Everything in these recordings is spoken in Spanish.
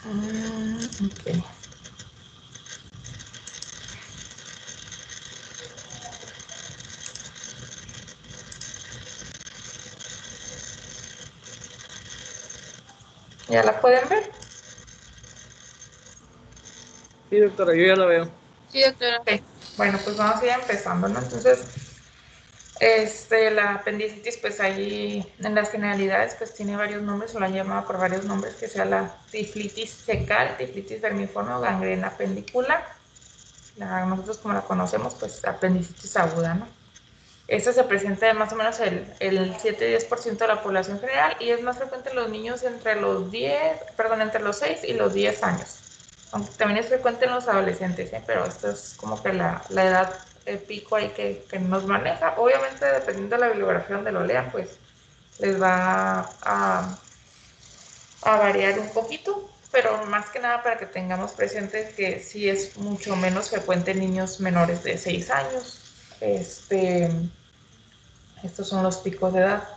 Ok. ¿Ya la pueden ver? Sí, doctora, yo ya la veo. Sí, doctora. Ok. Bueno, pues vamos a ir empezando, ¿no? Entonces, la apendicitis, pues ahí en las generalidades, pues tiene varios nombres, o la han llamado por varios nombres, que sea la tiflitis secal, tiflitis vermiforme o gangrena pendicular. Nosotros como la conocemos, pues apendicitis aguda, ¿no? Esta se presenta en más o menos el 7-10% de la población general y es más frecuente en los niños entre entre los 6 y los 10 años. Aunque también es frecuente en los adolescentes, ¿eh? Pero esto es como que la edad pico ahí que nos maneja. Obviamente, dependiendo de la bibliografía donde lo lean, pues les va a variar un poquito, pero más que nada para que tengamos presente que sí es mucho menos frecuente en niños menores de 6 años. Estos son los picos de edad,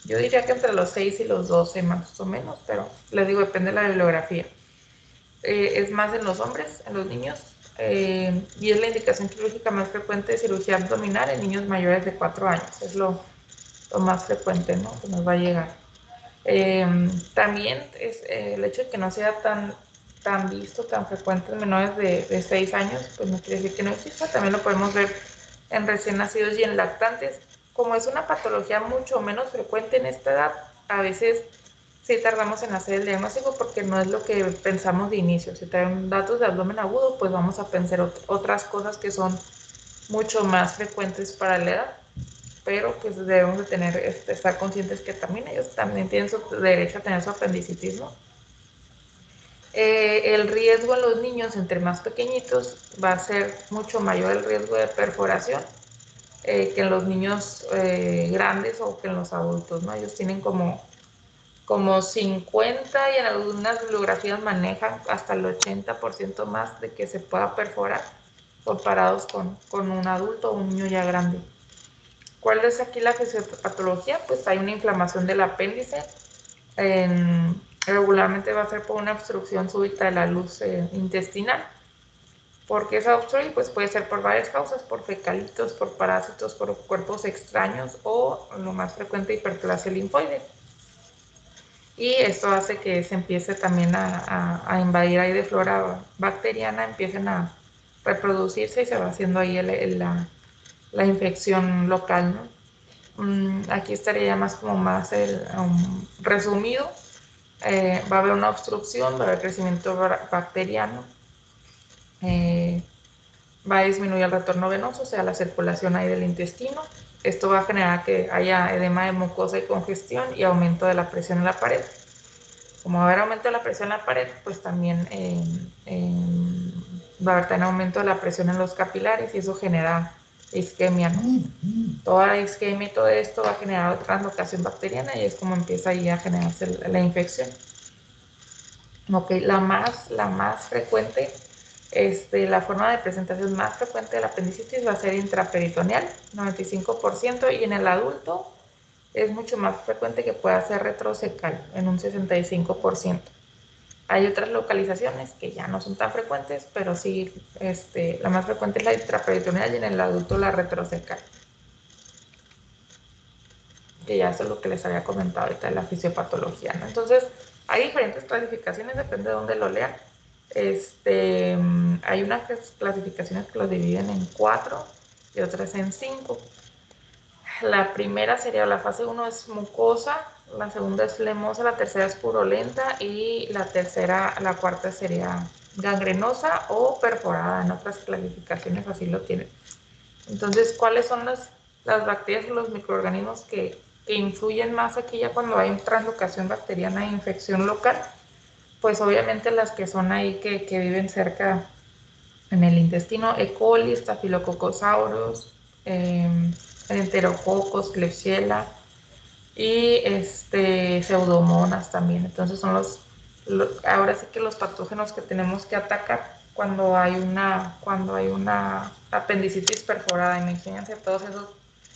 yo diría que entre los 6 y los 12 más o menos, pero les digo, depende de la bibliografía. Es más en los hombres, en los niños, y es la indicación quirúrgica más frecuente de cirugía abdominal en niños mayores de 4 años. Es lo más frecuente, ¿no? Que nos va a llegar. También es el hecho de que no sea tan visto, tan frecuente en menores de 6 años, pues no quiere decir que no exista. También lo podemos ver en recién nacidos y en lactantes. Como es una patología mucho menos frecuente en esta edad, a veces sí tardamos en hacer el diagnóstico porque no es lo que pensamos de inicio. Si traen datos de abdomen agudo, pues vamos a pensar otras cosas que son mucho más frecuentes para la edad, pero pues debemos de tener, estar conscientes que también ellos también tienen su derecho a tener su apendicitis, ¿no? El riesgo en los niños entre más pequeñitos va a ser mucho mayor el riesgo de perforación que en los niños grandes o que en los adultos, ¿no? Ellos tienen como 50 y en algunas bibliografías manejan hasta el 80% más de que se pueda perforar comparados con un adulto o un niño ya grande. ¿Cuál es aquí la fisiopatología? Pues hay una inflamación del apéndice. Regularmente va a ser por una obstrucción súbita de la luz intestinal. ¿Por qué esa obstrucción? Pues puede ser por varias causas, por fecalitos, por parásitos, por cuerpos extraños o, lo más frecuente, hiperplasia linfoide. Y esto hace que se empiece también a invadir ahí de flora bacteriana, empiecen a reproducirse y se va haciendo ahí la infección local, ¿no? Aquí estaría ya más como más resumido. Va a haber una obstrucción, va a haber crecimiento bacteriano, eh, va a disminuir el retorno venoso, o sea, la circulación ahí del intestino. Esto va a generar que haya edema de mucosa y congestión y aumento de la presión en la pared. Como va a haber aumento de la presión en la pared, pues también va a haber también aumento de la presión en los capilares y eso genera isquemia, ¿no? Toda la isquemia y todo esto va a generar translocación bacteriana y es como empieza ahí a generarse la infección. Ok, la más frecuente, la forma de presentación más frecuente de la apendicitis va a ser intraperitoneal, 95%, y en el adulto es mucho más frecuente que pueda ser retrocecal, en un 65%. Hay otras localizaciones que ya no son tan frecuentes, pero sí, la más frecuente es la intraperitoneal y en el adulto la retrocecal, que ya eso es lo que les había comentado ahorita de la fisiopatología, ¿no? Entonces, hay diferentes clasificaciones, depende de dónde lo lean. Hay unas clasificaciones que lo dividen en 4 y otras en 5. La primera sería la fase 1 es mucosa, la segunda es flemosa, la tercera es purulenta y la cuarta sería gangrenosa o perforada. En otras clasificaciones así lo tienen. Entonces, ¿cuáles son las bacterias o los microorganismos que influyen más aquí ya cuando hay translocación bacteriana e infección local? Pues obviamente las que son ahí que viven cerca en el intestino: E. coli, Staphylococcus aureus, Enterococos, Klebsiella y Pseudomonas también. Entonces son ahora sí que los patógenos que tenemos que atacar cuando hay una apendicitis perforada. Imagínense todos esos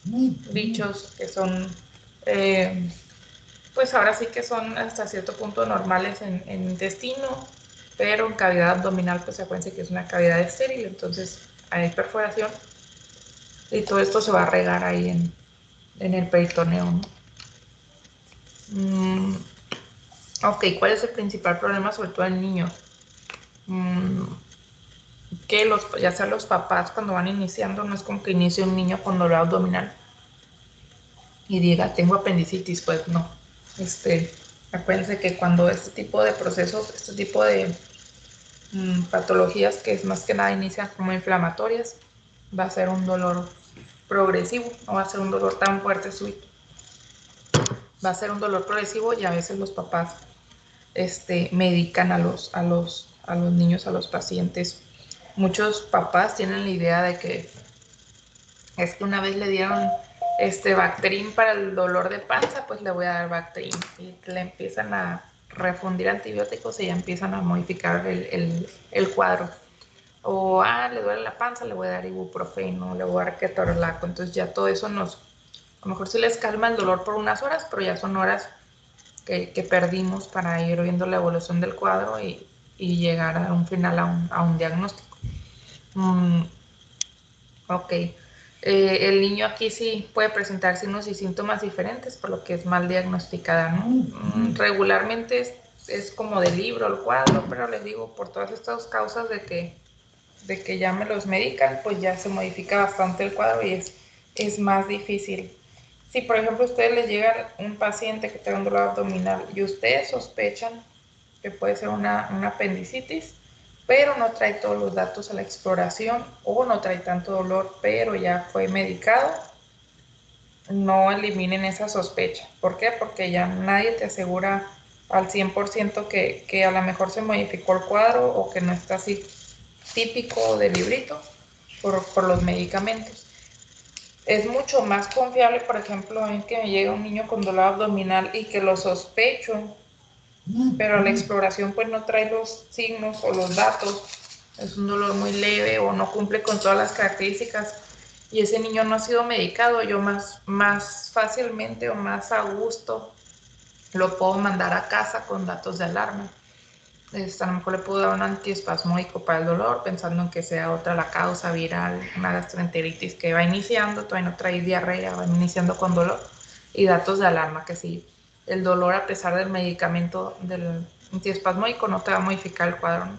bichos que son pues ahora sí que son hasta cierto punto normales en intestino, pero en cavidad abdominal, pues acuérdense que es una cavidad estéril, entonces hay perforación y todo esto se va a regar ahí en el peritoneo, ¿no? Ok, ¿cuál es el principal problema, sobre todo en niños? Que ya sea los papás cuando van iniciando, no es como que inicie un niño con dolor abdominal y diga, tengo apendicitis, pues no. Acuérdense que cuando este tipo de procesos, este tipo de patologías que es más que nada inician como inflamatorias, va a ser un dolor progresivo, no va a ser un dolor tan fuerte súbito. Va a ser un dolor progresivo y a veces los papás medican a los niños, a los pacientes. Muchos papás tienen la idea de que es que una vez le dieron Bactrim para el dolor de panza, pues le voy a dar Bactrim. Y le empiezan a refundir antibióticos y ya empiezan a modificar el cuadro. O, le duele la panza, le voy a dar ibuprofeno, le voy a dar ketorolaco. Entonces ya todo eso a lo mejor sí les calma el dolor por unas horas, pero ya son horas que perdimos para ir viendo la evolución del cuadro y llegar a un final, a un diagnóstico. Ok. El niño aquí sí puede presentar signos y síntomas diferentes, por lo que es mal diagnosticada, ¿no? Regularmente es como de libro el cuadro, pero les digo, por todas estas causas de que ya me los medican, pues ya se modifica bastante el cuadro y es más difícil. Si, por ejemplo, a ustedes les llega un paciente que tiene un dolor abdominal y ustedes sospechan que puede ser una apendicitis, pero no trae todos los datos a la exploración o no trae tanto dolor, pero ya fue medicado, no eliminen esa sospecha. ¿Por qué? Porque ya nadie te asegura al 100% que a lo mejor se modificó el cuadro o que no está así típico del librito por los medicamentos. Es mucho más confiable, por ejemplo, en que me llegue un niño con dolor abdominal y que lo sospecho, pero la exploración pues no trae los signos o los datos, es un dolor muy leve o no cumple con todas las características y ese niño no ha sido medicado, yo más fácilmente o más a gusto lo puedo mandar a casa con datos de alarma. A lo mejor le puedo dar un antiespasmódico para el dolor, pensando en que sea otra la causa viral, una gastroenteritis que va iniciando, todavía no trae diarrea, va iniciando con dolor, y datos de alarma que si el dolor, a pesar del medicamento del antiespasmódico, no te va a modificar el cuadro, ¿no?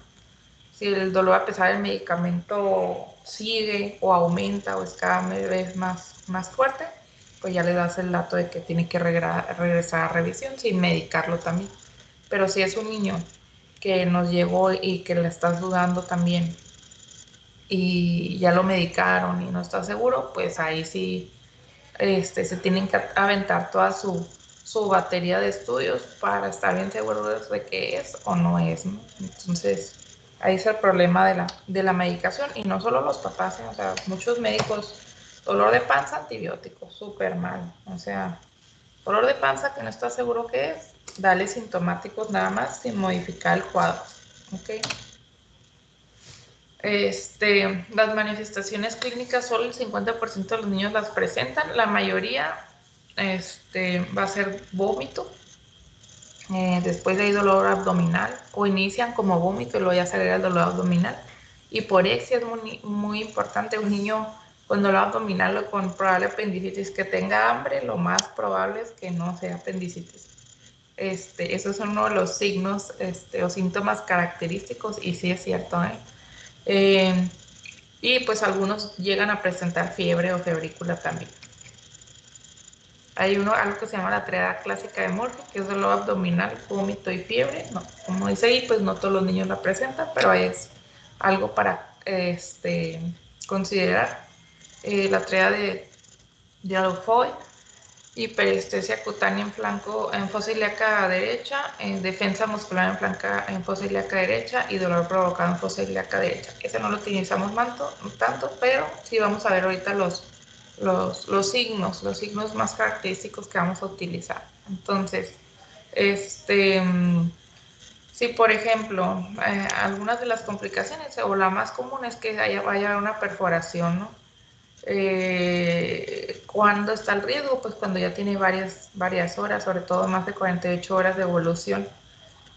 Si el dolor, a pesar del medicamento, sigue o aumenta o es cada vez más fuerte, pues ya le das el dato de que tiene que regresar a revisión sin medicarlo también. Pero si es un niño que nos llegó y que le estás dudando también y ya lo medicaron y no está seguro, pues ahí sí se tienen que aventar toda su batería de estudios para estar bien seguros de que es o no es, ¿no? Entonces, ahí es el problema de la medicación y no solo los papás, ¿eh? O sea, muchos médicos, dolor de panza, antibiótico, súper mal. O sea, dolor de panza que no está seguro qué es, dale sintomáticos nada más sin modificar el cuadro, ¿ok? Las manifestaciones clínicas, solo el 50% de los niños las presentan, la mayoría va a ser vómito, después de ahí dolor abdominal, o inician como vómito y luego ya sale el dolor abdominal. Hiporexia es muy, muy importante, un niño con dolor abdominal o con probable apendicitis que tenga hambre, lo más probable es que no sea apendicitis. Esos son uno de los signos o síntomas característicos y sí es cierto, ¿eh? Eh, y pues algunos llegan a presentar fiebre o febrícula también. Hay algo que se llama la triada clásica de Murphy, que es dolor abdominal, vómito y fiebre. No, como dice ahí, pues no todos los niños la presentan, pero es algo para considerar. La triada de Alofoy, hiperestesia cutánea en fosa ilíaca derecha, defensa muscular en fosa ilíaca derecha y dolor provocado en fosa ilíaca derecha. Ese no lo utilizamos tanto, pero sí vamos a ver ahorita los signos más característicos que vamos a utilizar. Entonces, si por ejemplo, algunas de las complicaciones o la más común es que vaya a haber una perforación, ¿no? ¿Cuándo está el riesgo? Pues cuando ya tiene varias horas, sobre todo más de 48 horas de evolución,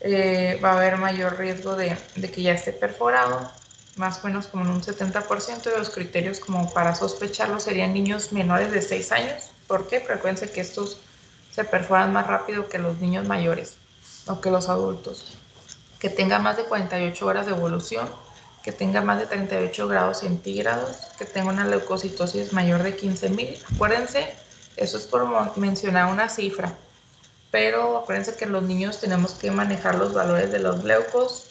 va a haber mayor riesgo de que ya esté perforado, más o menos como en un 70% de los criterios como para sospecharlo serían niños menores de 6 años. ¿Por qué? Porque acuérdense que estos se perforan más rápido que los niños mayores o que los adultos. Que tenga más de 48 horas de evolución, que tenga más de 38 grados centígrados, que tenga una leucocitosis mayor de 15.000. Acuérdense, eso es por mencionar una cifra, pero acuérdense que los niños tenemos que manejar los valores de los leucos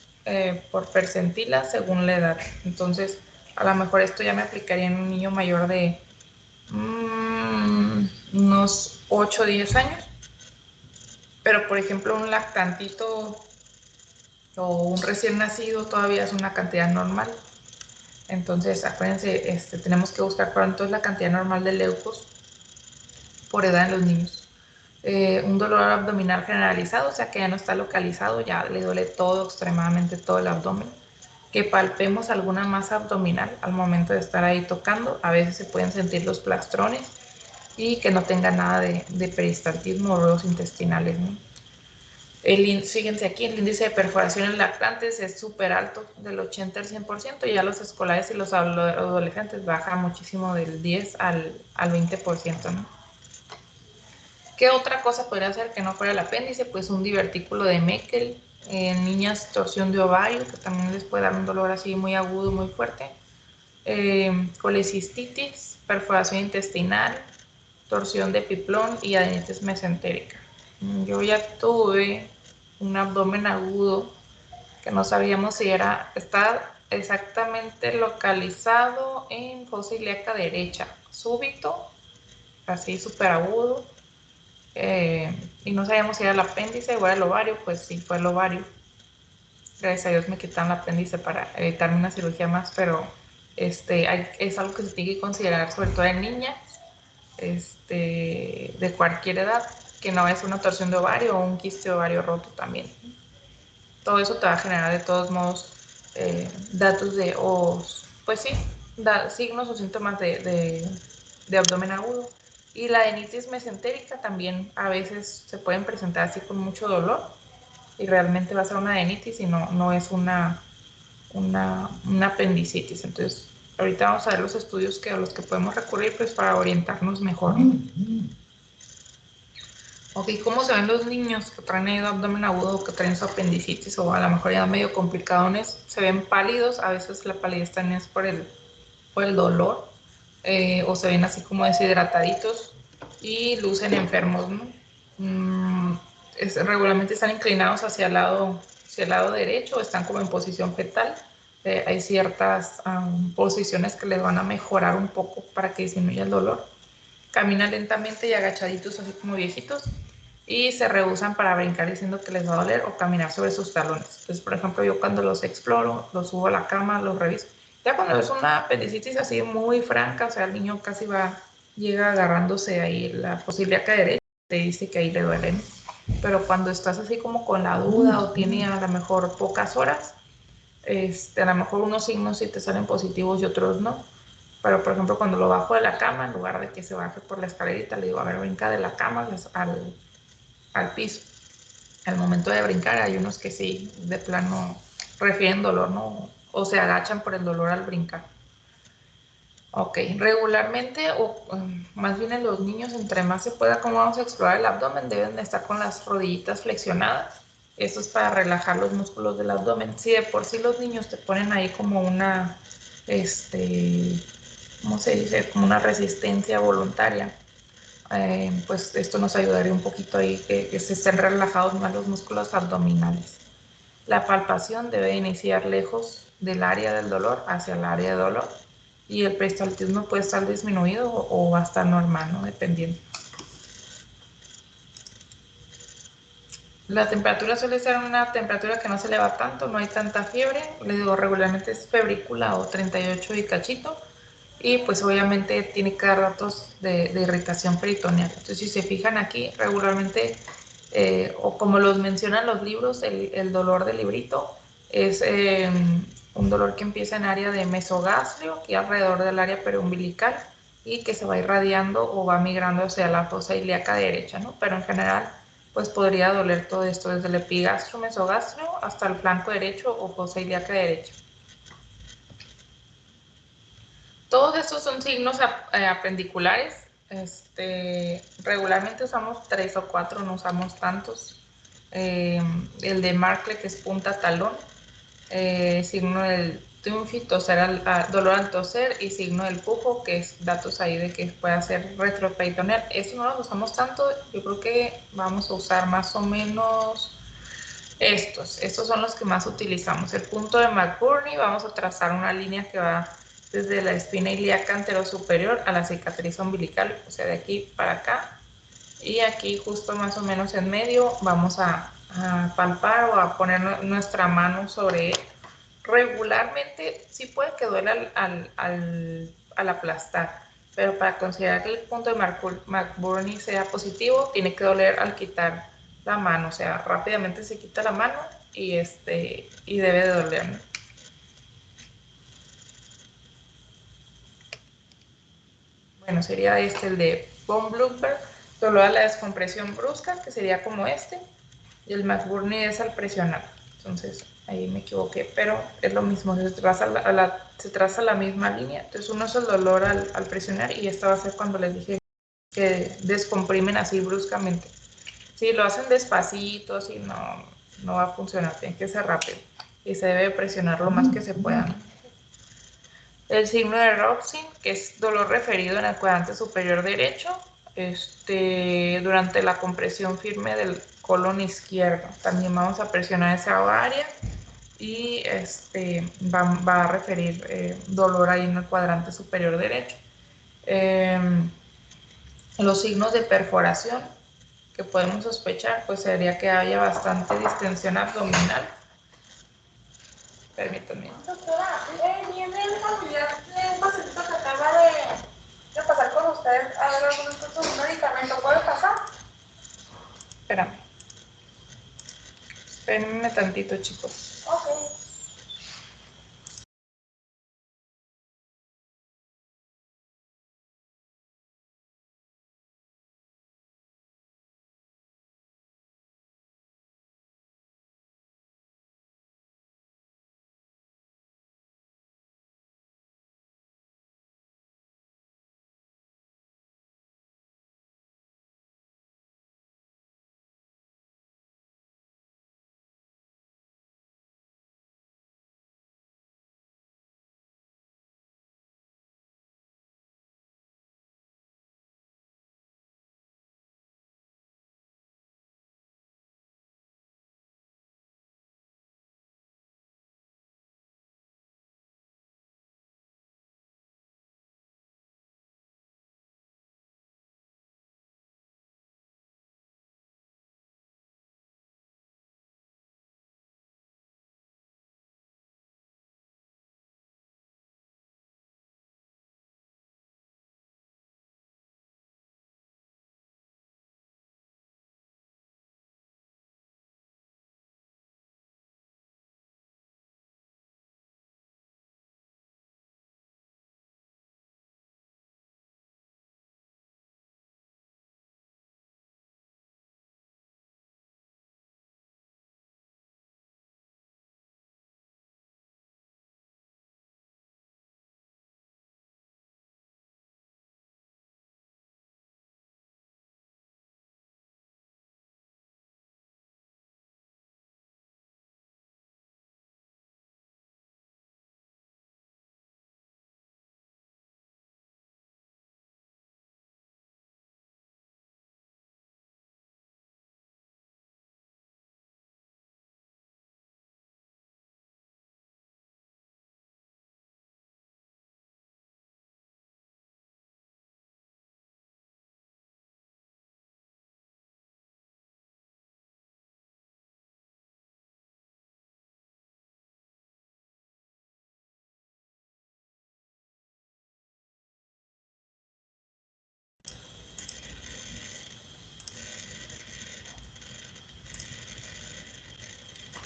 por percentila según la edad. Entonces, a lo mejor esto ya me aplicaría en un niño mayor de unos 8 o 10 años, pero por ejemplo un lactantito o un recién nacido todavía es una cantidad normal. Entonces, acuérdense, tenemos que buscar cuánto es la cantidad normal de leucos por edad en los niños. Un dolor abdominal generalizado, o sea que ya no está localizado, ya le duele todo, extremadamente todo el abdomen. Que palpemos alguna masa abdominal al momento de estar ahí tocando, a veces se pueden sentir los plastrones, y que no tenga nada de peristaltismo o ruidos intestinales, ¿no? Fíjense aquí, el índice de perforaciones lactantes es súper alto, del 80 al 100%, y ya los escolares y los adolescentes baja muchísimo del 10 al 20%, ¿no? ¿Qué otra cosa podría ser que no fuera el apéndice? Pues un divertículo de Meckel, en niñas torsión de ovario, que también les puede dar un dolor así muy agudo, muy fuerte, colecistitis, perforación intestinal, torsión de epiplón y adenitis mesentérica. Yo ya tuve un abdomen agudo que no sabíamos si está exactamente localizado en fosa ilíaca derecha, súbito, así súper agudo, y no sabíamos si era el apéndice o era el ovario. Pues sí, fue el ovario. Gracias a Dios me quitaron el apéndice para evitarme una cirugía más, pero es algo que se tiene que considerar, sobre todo en niñas de cualquier edad, que no es una torsión de ovario o un quiste de ovario roto también. Todo eso te va a generar de todos modos datos pues sí, signos o síntomas de abdomen agudo. Y la adenitis mesentérica también a veces se pueden presentar así con mucho dolor, y realmente va a ser una adenitis y no es una apendicitis. Entonces, ahorita vamos a ver los estudios a los que podemos recurrir pues para orientarnos mejor. Ok, ¿cómo se ven los niños que traen abdomen agudo, que traen su apendicitis o a lo mejor ya medio complicadones? Se ven pálidos, a veces la palidez también es por el dolor, o se ven así como deshidrataditos y lucen enfermos, ¿no? Regularmente están inclinados hacia el lado derecho, o están como en posición fetal. Hay ciertas posiciones que les van a mejorar un poco para que disminuya el dolor. Caminan lentamente y agachaditos, así como viejitos, y se rehusan para brincar diciendo que les va a doler o caminar sobre sus talones. Entonces, por ejemplo, yo cuando los exploro, los subo a la cama, los reviso. Ya cuando es una apendicitis así muy franca, o sea, el niño casi llega agarrándose ahí la posibilidad que derecha, te dice que ahí le duelen. Pero cuando estás así como con la duda o tiene a lo mejor pocas horas, a lo mejor unos signos sí te salen positivos y otros no. Pero, por ejemplo, cuando lo bajo de la cama, en lugar de que se baje por la escalerita, le digo, a ver, brinca de la cama al piso. Al momento de brincar hay unos que sí, de plano, refieren dolor, ¿no? O se agachan por el dolor al brincar. Ok, regularmente, o más bien en los niños, entre más se pueda, como vamos a explorar el abdomen, deben de estar con las rodillitas flexionadas. Esto es para relajar los músculos del abdomen. Si de por sí los niños te ponen ahí como ¿cómo se dice? Como una resistencia voluntaria, pues esto nos ayudaría un poquito ahí, que se estén relajados más los músculos abdominales. La palpación debe iniciar lejos del área del dolor hacia el área de dolor, y el peristaltismo puede estar disminuido o va a estar normal, ¿no? Dependiendo. La temperatura suele ser una temperatura que no se eleva tanto, no hay tanta fiebre. Les digo, regularmente es febrícula o 38 y cachito. Y pues obviamente tiene que dar datos de irritación peritoneal. Entonces, si se fijan aquí, regularmente, o como los mencionan los libros, el dolor del librito es un dolor que empieza en área de mesogástrio, que alrededor del área periumbilical, y que se va irradiando o va migrando hacia la fosa ilíaca derecha, ¿no? Pero en general, pues podría doler todo esto desde el epigastro, mesogastro hasta el flanco derecho o fosa ilíaca derecha. Todos estos son signos apendiculares. Regularmente usamos 3 o 4, no usamos tantos. El de Markle, que es punta talón, signo del triunfi, toser dolor al toser, y signo del pujo, que es datos ahí de que puede ser retroperitoneal. Estos no los usamos tanto, yo creo que vamos a usar más o menos estos son los que más utilizamos. El punto de McBurney, vamos a trazar una línea que va desde la espina ilíaca anterosuperior a la cicatriz umbilical, o sea, de aquí para acá. Y aquí justo más o menos en medio vamos a palpar o a poner nuestra mano sobre él. Regularmente sí puede que duele al aplastar, pero para considerar que el punto de McBurney sea positivo, tiene que doler al quitar la mano, o sea, rápidamente se quita la mano y, y debe de doler, ¿no? Bueno, sería el de von Blumberg, dolor a la descompresión brusca, que sería como y el McBurney es al presionar. Entonces, ahí me equivoqué, pero es lo mismo, se traza la misma línea. Entonces, uno es el dolor al presionar y esta va a ser cuando les dije que descomprimen así bruscamente. Si lo hacen despacito, así no va a funcionar, tiene que ser rápido y se debe presionar lo más que se pueda, ¿no? El signo de Robson, que es dolor referido en el cuadrante superior derecho, durante la compresión firme del colon izquierdo. También vamos a presionar esa área y va a referir dolor ahí en el cuadrante superior derecho. Los signos de perforación que podemos sospechar, pues sería que haya bastante distensión abdominal. Permítanme. Doctora, viene el familiar de un paciente que acaba de pasar con usted a ver algunos cursos de un medicamento. ¿Puede pasar? Espérame. Espérenme tantito, chicos. Ok.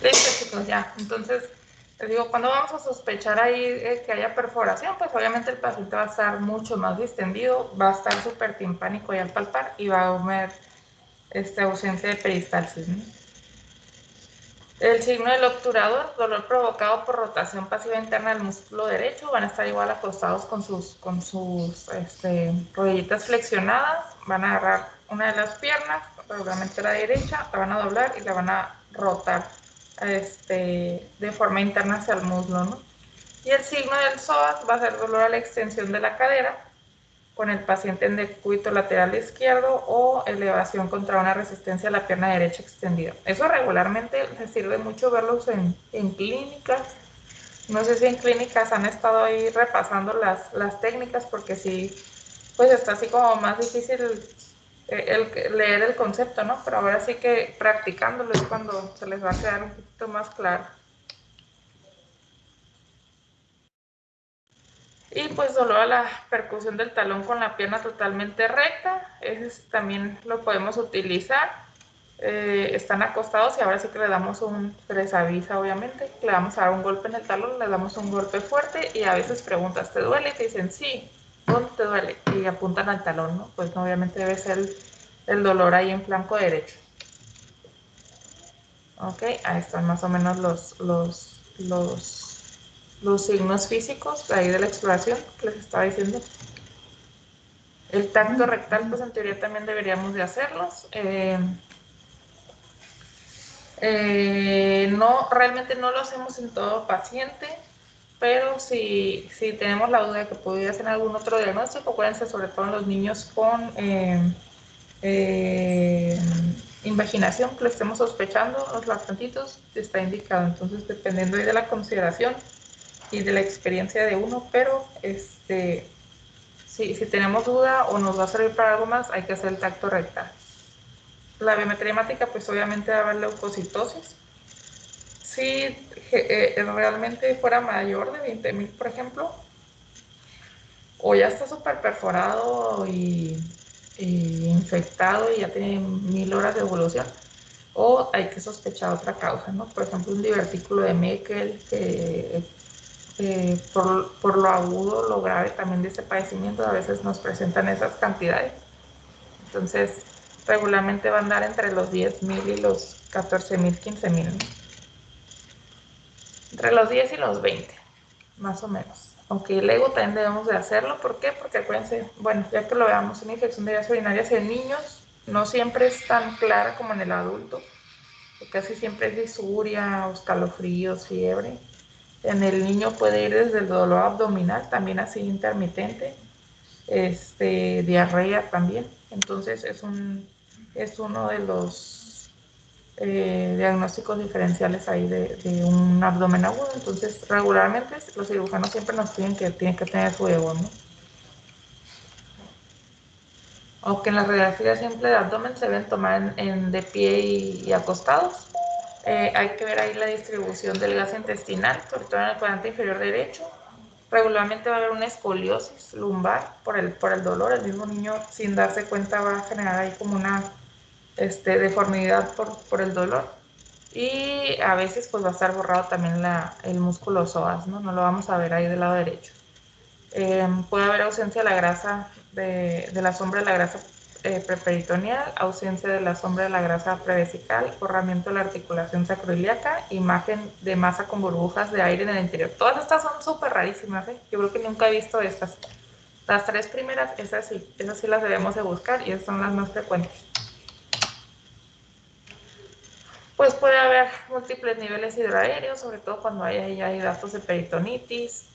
Listo, chicos, ya. Entonces, te digo, cuando vamos a sospechar ahí que haya perforación, pues obviamente el paciente va a estar mucho más distendido, va a estar súper timpánico y al palpar y va a haber ausencia de peristalsis, ¿no? El signo del obturador, dolor provocado por rotación pasiva interna del músculo derecho, van a estar igual acostados con sus rodillitas flexionadas, van a agarrar una de las piernas, regularmente la derecha, la van a doblar y la van a rotar de forma interna hacia el muslo, ¿no? Y el signo del psoas va a ser dolor a la extensión de la cadera, con el paciente en decúbito lateral izquierdo o elevación contra una resistencia a la pierna derecha extendida. Eso regularmente les sirve mucho verlos en clínicas. No sé si en clínicas han estado ahí repasando las técnicas, porque sí, pues está así como más difícil leer el concepto, ¿no? Pero ahora sí que practicándolo es cuando se les va a quedar un poquito más claro. Y pues dolor a la percusión del talón con la pierna totalmente recta, ese también lo podemos utilizar. Están acostados y ahora sí que le damos se les avisa obviamente, le vamos a dar un golpe en el talón, le damos un golpe fuerte y a veces preguntas, ¿te duele? Y te dicen, sí, ¿dónde te duele? Y apuntan al talón, ¿no? Pues obviamente debe ser el dolor ahí en flanco derecho. Ok, ahí están más o menos los signos físicos de ahí de la exploración que les estaba diciendo. El tacto rectal, pues en teoría también deberíamos de hacerlos. No, realmente no lo hacemos en todo paciente, pero si tenemos la duda de que podría ser algún otro diagnóstico, acuérdense sobre todo en los niños con invaginación, que lo estemos sospechando, los lactantitos, está indicado. Entonces, dependiendo de la consideración y de la experiencia de uno, pero si tenemos duda o nos va a servir para algo más, hay que hacer el tacto rectal. La biometría hemática, pues obviamente va a haber leucocitosis. Si realmente fuera mayor de 20,000, por ejemplo, o ya está súper perforado y infectado y ya tiene 1000 horas de evolución, o hay que sospechar otra causa, ¿no? Por ejemplo, un divertículo de Meckel, que por lo agudo, lo grave también de ese padecimiento, a veces nos presentan esas cantidades. Entonces, regularmente va a andar entre los 10,000 y los 14,000, 15,000, ¿no? Entre los 10 y los 20, más o menos. Aunque el ego también debemos de hacerlo. ¿Por qué? Porque acuérdense, bueno, ya que lo veamos, una infección de vías urinarias en niños no siempre es tan clara como en el adulto. Casi siempre es disuria, o escalofríos, fiebre. En el niño puede ir desde el dolor abdominal, también así intermitente, diarrea también. Entonces es uno de los diagnósticos diferenciales ahí de un abdomen agudo. Entonces regularmente los cirujanos siempre nos piden que tienen que tener su ego, ¿no? Aunque en la radiografía simple de abdomen se deben tomar de pie y acostados. Hay que ver ahí la distribución del gas intestinal, sobre todo en el cuadrante inferior derecho. Regularmente va a haber una escoliosis lumbar por el dolor. El mismo niño, sin darse cuenta, va a generar ahí como una deformidad por el dolor. Y a veces pues va a estar borrado también el músculo psoas, ¿no? No lo vamos a ver ahí del lado derecho. Puede haber ausencia de la grasa, de la sombra de la grasa preperitoneal, ausencia de la sombra de la grasa prevesical, borramiento de la articulación sacroiliaca, imagen de masa con burbujas de aire en el interior. Todas estas son súper rarísimas, ¿eh? Yo creo que nunca he visto estas. Las tres primeras, esas sí las debemos de buscar y esas son las más frecuentes. Pues puede haber múltiples niveles hidroaéreos, sobre todo cuando hay datos de peritonitis.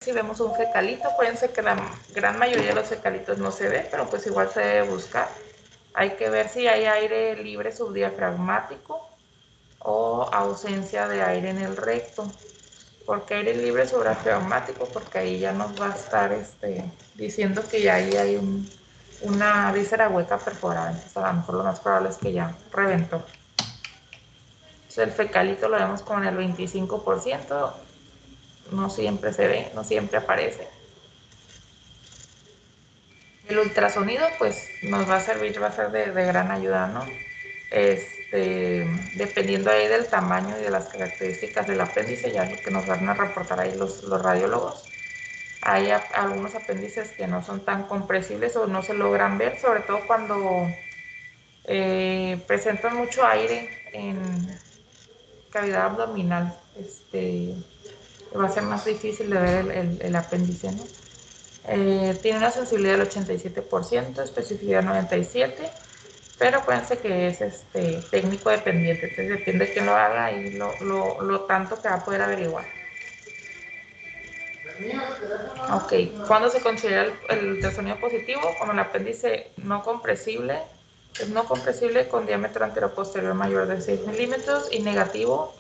Si vemos un fecalito, acuérdense que la gran mayoría de los fecalitos no se ve, pero pues igual se debe buscar. Hay que ver si hay aire libre subdiafragmático o ausencia de aire en el recto. ¿Por qué aire libre subdiafragmático? Porque ahí ya nos va a estar diciendo que ya ahí hay una víscera hueca perforada. Entonces a lo mejor lo más probable es que ya reventó. Entonces el fecalito lo vemos con el 25%. No siempre se ve, no siempre aparece. El ultrasonido pues nos va a servir, va a ser de gran ayuda, ¿no? dependiendo ahí del tamaño y de las características del apéndice, ya es lo que nos van a reportar ahí los radiólogos. Hay algunos apéndices que no son tan compresibles o no se logran ver, sobre todo cuando presentan mucho aire en cavidad abdominal. Va a ser más difícil de ver el apéndice, ¿no? Tiene una sensibilidad del 87%, especificidad 97%, pero acuérdense que es técnico dependiente, entonces depende de quién lo haga y lo tanto que va a poder averiguar. Ok, ¿cuándo se considera el ultrasonido positivo? Como el apéndice no compresible, es no compresible con diámetro anteroposterior mayor de 6 milímetros y negativo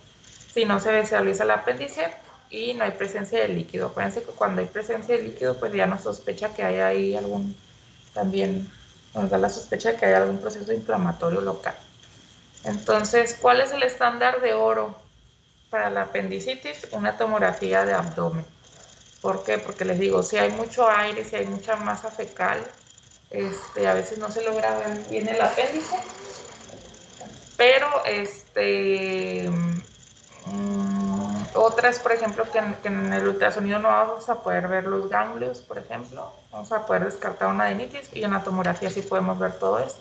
si no se visualiza el apéndice y no hay presencia de líquido. Acuérdense que cuando hay presencia de líquido, pues ya nos sospecha que hay ahí también nos da la sospecha de que hay algún proceso inflamatorio local. Entonces, ¿cuál es el estándar de oro para la apendicitis? Una tomografía de abdomen. ¿Por qué? Porque les digo, si hay mucho aire, si hay mucha masa fecal, a veces no se logra ver bien el apéndice, pero otras, por ejemplo, que en el ultrasonido no vamos a poder ver los ganglios, por ejemplo, vamos a poder descartar una adenitis y en la tomografía sí podemos ver todo esto.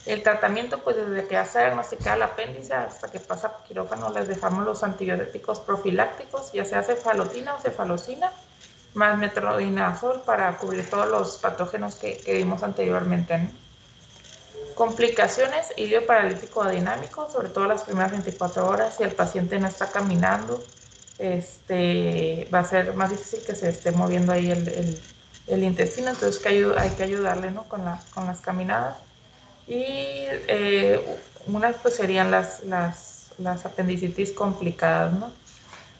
El tratamiento, pues desde que ya se diagnostica el apéndice hasta que pasa por quirófano, les dejamos los antibióticos profilácticos, ya sea cefalotina o cefalocina, más metronidazol para cubrir todos los patógenos que vimos anteriormente, ¿no? Complicaciones, ilio paralítico dinámico, sobre todo las primeras 24 horas, si el paciente no está caminando, va a ser más difícil que se esté moviendo ahí el intestino, entonces hay que ayudarle, ¿no? con las caminadas. Y unas pues serían las apendicitis complicadas, ¿no?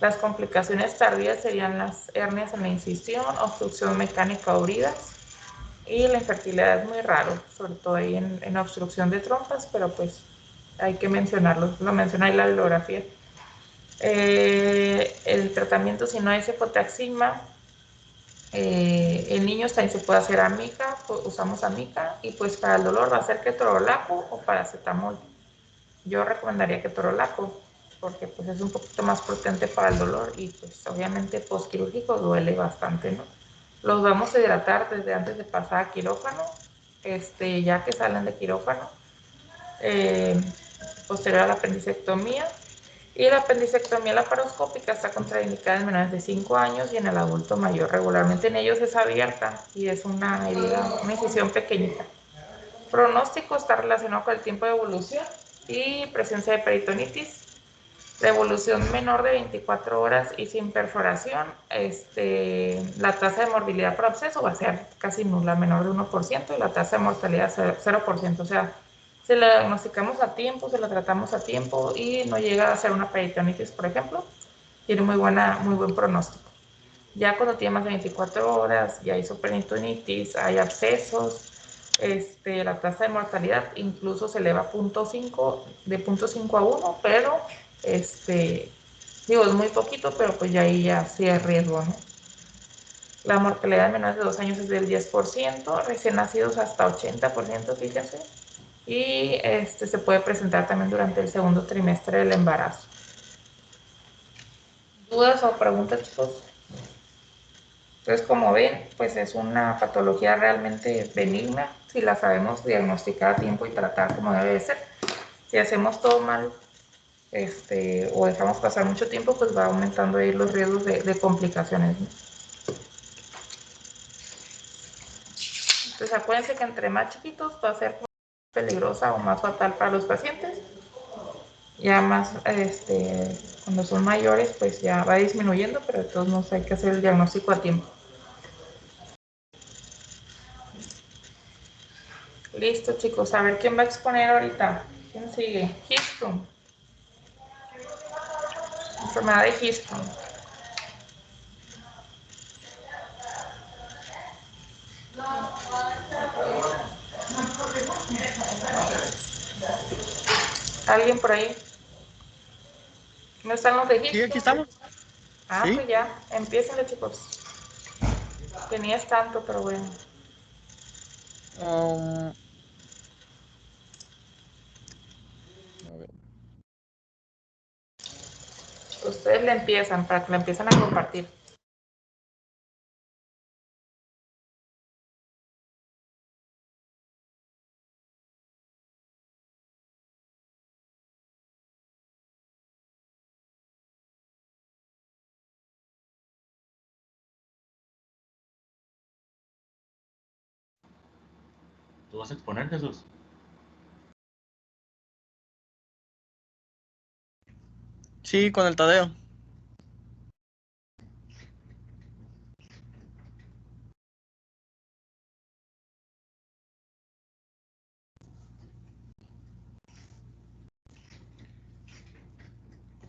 Las complicaciones tardías serían las hernias en la incisión, obstrucción mecánica o bridas, y la infertilidad es muy raro, sobre todo ahí en obstrucción de trompas, pero pues hay que mencionarlo, lo menciona ahí la bibliografía. El tratamiento, si no hay cefotaxima, en niños también se puede hacer amica, pues usamos amica, y pues para el dolor va a ser ketorolaco o paracetamol. Yo recomendaría ketorolaco porque pues es un poquito más potente para el dolor y pues obviamente postquirúrgico duele bastante, ¿no? Los vamos a hidratar desde antes de pasar a quirófano, ya que salen de quirófano, eh, posterior a la apendicectomía. Y la apendicectomía laparoscópica está contraindicada en menores de 5 años y en el adulto mayor. Regularmente en ellos es abierta y es una herida, una incisión pequeñita. Pronóstico está relacionado con el tiempo de evolución y presencia de peritonitis. De evolución menor de 24 horas y sin perforación, la tasa de morbilidad por absceso va a ser casi nula, menor de 1%, y la tasa de mortalidad 0%. O sea, si la diagnosticamos a tiempo, si la tratamos a tiempo y no llega a ser una peritonitis, por ejemplo, tiene muy buen pronóstico. Ya cuando tiene más de 24 horas, ya hay peritonitis, hay abscesos, la tasa de mortalidad incluso se eleva a 0.5, de 0.5 a 1, pero digo, es muy poquito, pero pues ya ahí ya sí es riesgo, ¿no? La mortalidad de menores de 2 años es del 10%, recién nacidos hasta 80%, fíjense, y se puede presentar también durante el segundo trimestre del embarazo. ¿Dudas o preguntas, chicos? Entonces, como ven, pues es una patología realmente benigna si la sabemos diagnosticar a tiempo y tratar como debe de ser. Si hacemos todo mal, o dejamos pasar mucho tiempo, pues va aumentando ahí los riesgos de complicaciones, ¿no? Entonces, acuérdense que entre más chiquitos va a ser más peligrosa o más fatal para los pacientes. Ya más, cuando son mayores, pues ya va disminuyendo, pero de todos modos hay que hacer el diagnóstico a tiempo. Listo, chicos. A ver quién va a exponer ahorita. ¿Quién sigue? Hirschsprung. Enfermedad de Hirschsprung. ¿Alguien por ahí? ¿No están los de Sí, aquí Hirschsprung? estamos. Ah, Sí. pues ya. Empiécenle, chicos. Que ni es tanto, pero bueno. Um, Ustedes le empiezan, para que la empiecen a compartir. ¿Tú vas a exponer, Jesús? Sí, con el Tadeo.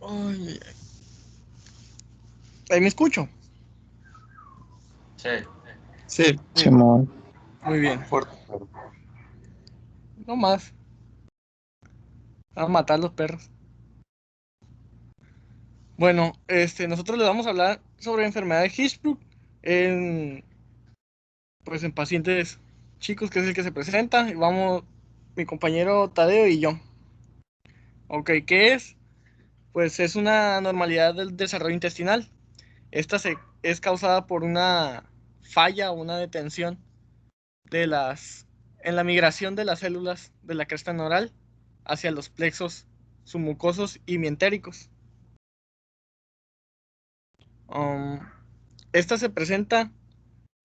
Ay, ahí me escucho. Sí. Sí. Simón. Muy bien. No más. A matar los perros. Bueno, nosotros les vamos a hablar sobre la enfermedad de Hirschsprung pues en pacientes chicos, que es el que se presenta. Y vamos, mi compañero Tadeo y yo. Ok, ¿qué es? Pues es una anormalidad del desarrollo intestinal. Esta es causada por una falla o una detención en la migración de las células de la cresta neural hacia los plexos submucosos y mientéricos. Esta se presenta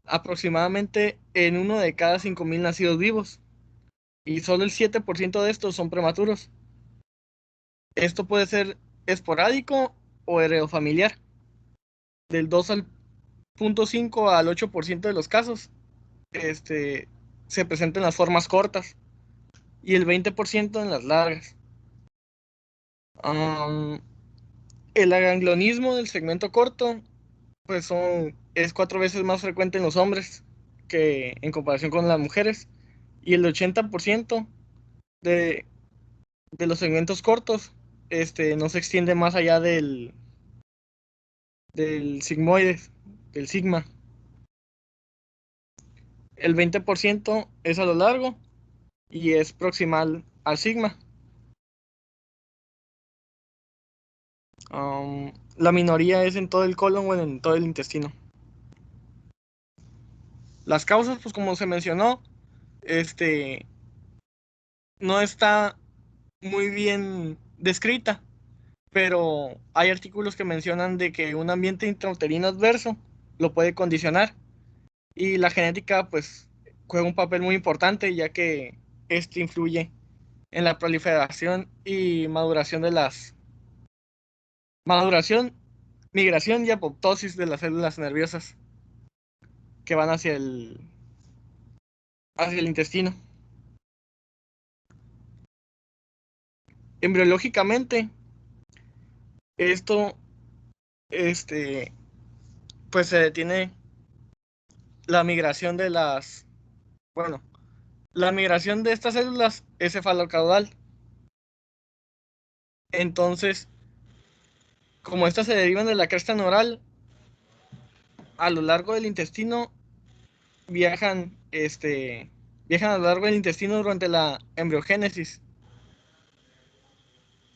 aproximadamente en 1 de cada 5.000 nacidos vivos y solo el 7% de estos son prematuros. Esto puede ser esporádico o heredofamiliar. Del 2,5 al 8% de los casos se presentan en las formas cortas y el 20% en las largas. El aganglionismo del segmento corto pues es 4 veces más frecuente en los hombres que en comparación con las mujeres, y el 80% de, de los segmentos cortos no se extiende más allá del sigmoide, del sigma. El 20% es a lo largo y es proximal al sigma. La minoría es en todo el colon o en todo el intestino. Las causas, pues como se mencionó, no está muy bien descrita, pero hay artículos que mencionan de que un ambiente intrauterino adverso lo puede condicionar, y la genética pues juega un papel muy importante, ya que esto influye en la proliferación y maduración, migración y apoptosis de las células nerviosas que van hacia el intestino. Embriológicamente, esto pues se detiene la migración la migración de estas células es cefalocaudal. Entonces, como estas se derivan de la cresta neural, a lo largo del intestino viajan, viajan a lo largo del intestino durante la embriogénesis.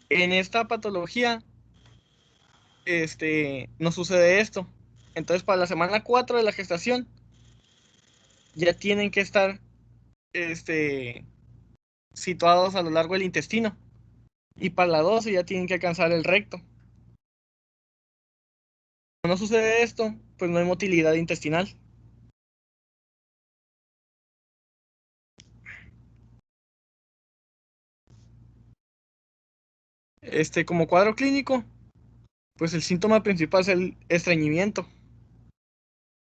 En esta patología, no sucede esto. Entonces, para la semana 4 de la gestación, ya tienen que estar, situados a lo largo del intestino. Y para la 12 ya tienen que alcanzar el recto. Cuando no sucede esto, pues no hay motilidad intestinal. Como cuadro clínico, pues el síntoma principal es el estreñimiento.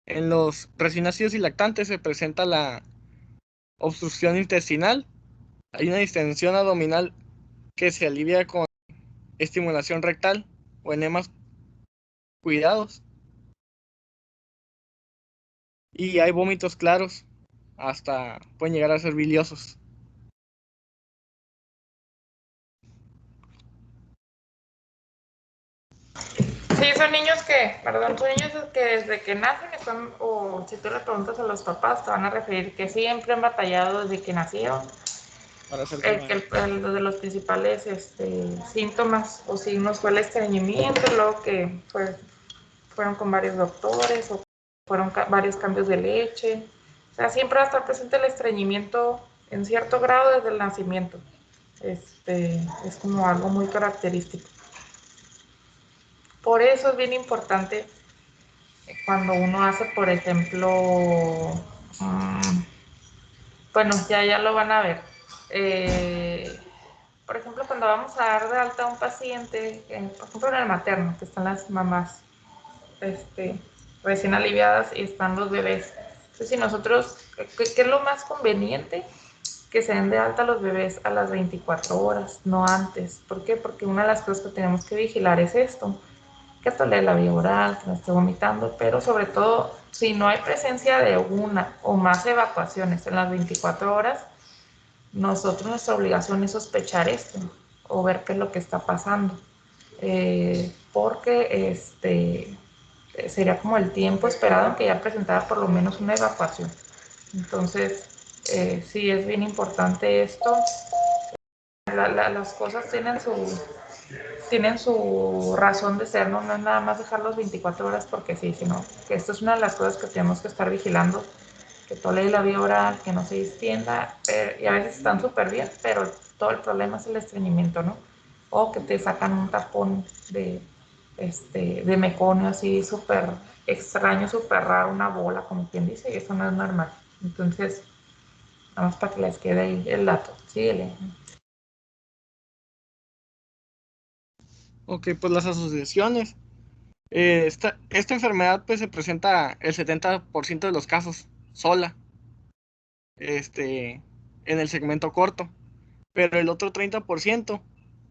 En los recién nacidos y lactantes se presenta la obstrucción intestinal. Hay una distensión abdominal que se alivia con estimulación rectal o enemas cuidados. Y hay vómitos claros, hasta pueden llegar a ser biliosos. Sí, son niños que desde que nacen están, o si tú le preguntas a los papás, te van a referir que siempre han batallado desde que nacieron para hacer el de los principales síntomas o signos fue el estreñimiento, luego que fueron con varios doctores o fueron varios cambios de leche. O sea, siempre va a estar presente el estreñimiento en cierto grado desde el nacimiento. Es como algo muy característico. Por eso es bien importante cuando uno hace, por ejemplo, bueno, ya lo van a ver. Por ejemplo, cuando vamos a dar de alta a un paciente, por ejemplo en el materno, que están las mamás recién aliviadas y están los bebés. Entonces, si nosotros, ¿qué es lo más conveniente? Que se den de alta los bebés a las 24 horas, no antes. ¿Por qué? Porque una de las cosas que tenemos que vigilar es esto, que tolere la vía oral, que no esté vomitando, pero sobre todo, si no hay presencia de una o más evacuaciones en las 24 horas, nuestra obligación es sospechar esto o ver qué es lo que está pasando. Porque sería como el tiempo esperado en que ya presentara por lo menos una evacuación. Entonces, sí es bien importante esto. Las cosas tienen su razón de ser, ¿no? No es nada más dejarlos 24 horas porque sí, sino que esto es una de las cosas que tenemos que estar vigilando, que tolere la vía oral, que no se distienda, y a veces están súper bien, pero todo el problema es el estreñimiento, ¿no? O que te sacan un tapón de meconio así súper extraño, súper raro, una bola, como quien dice, y eso no es normal. Entonces, vamos para que les quede ahí el dato. Síguele. Ok, pues las asociaciones. Esta enfermedad pues se presenta el 70% de los casos sola, en el segmento corto, pero el otro 30%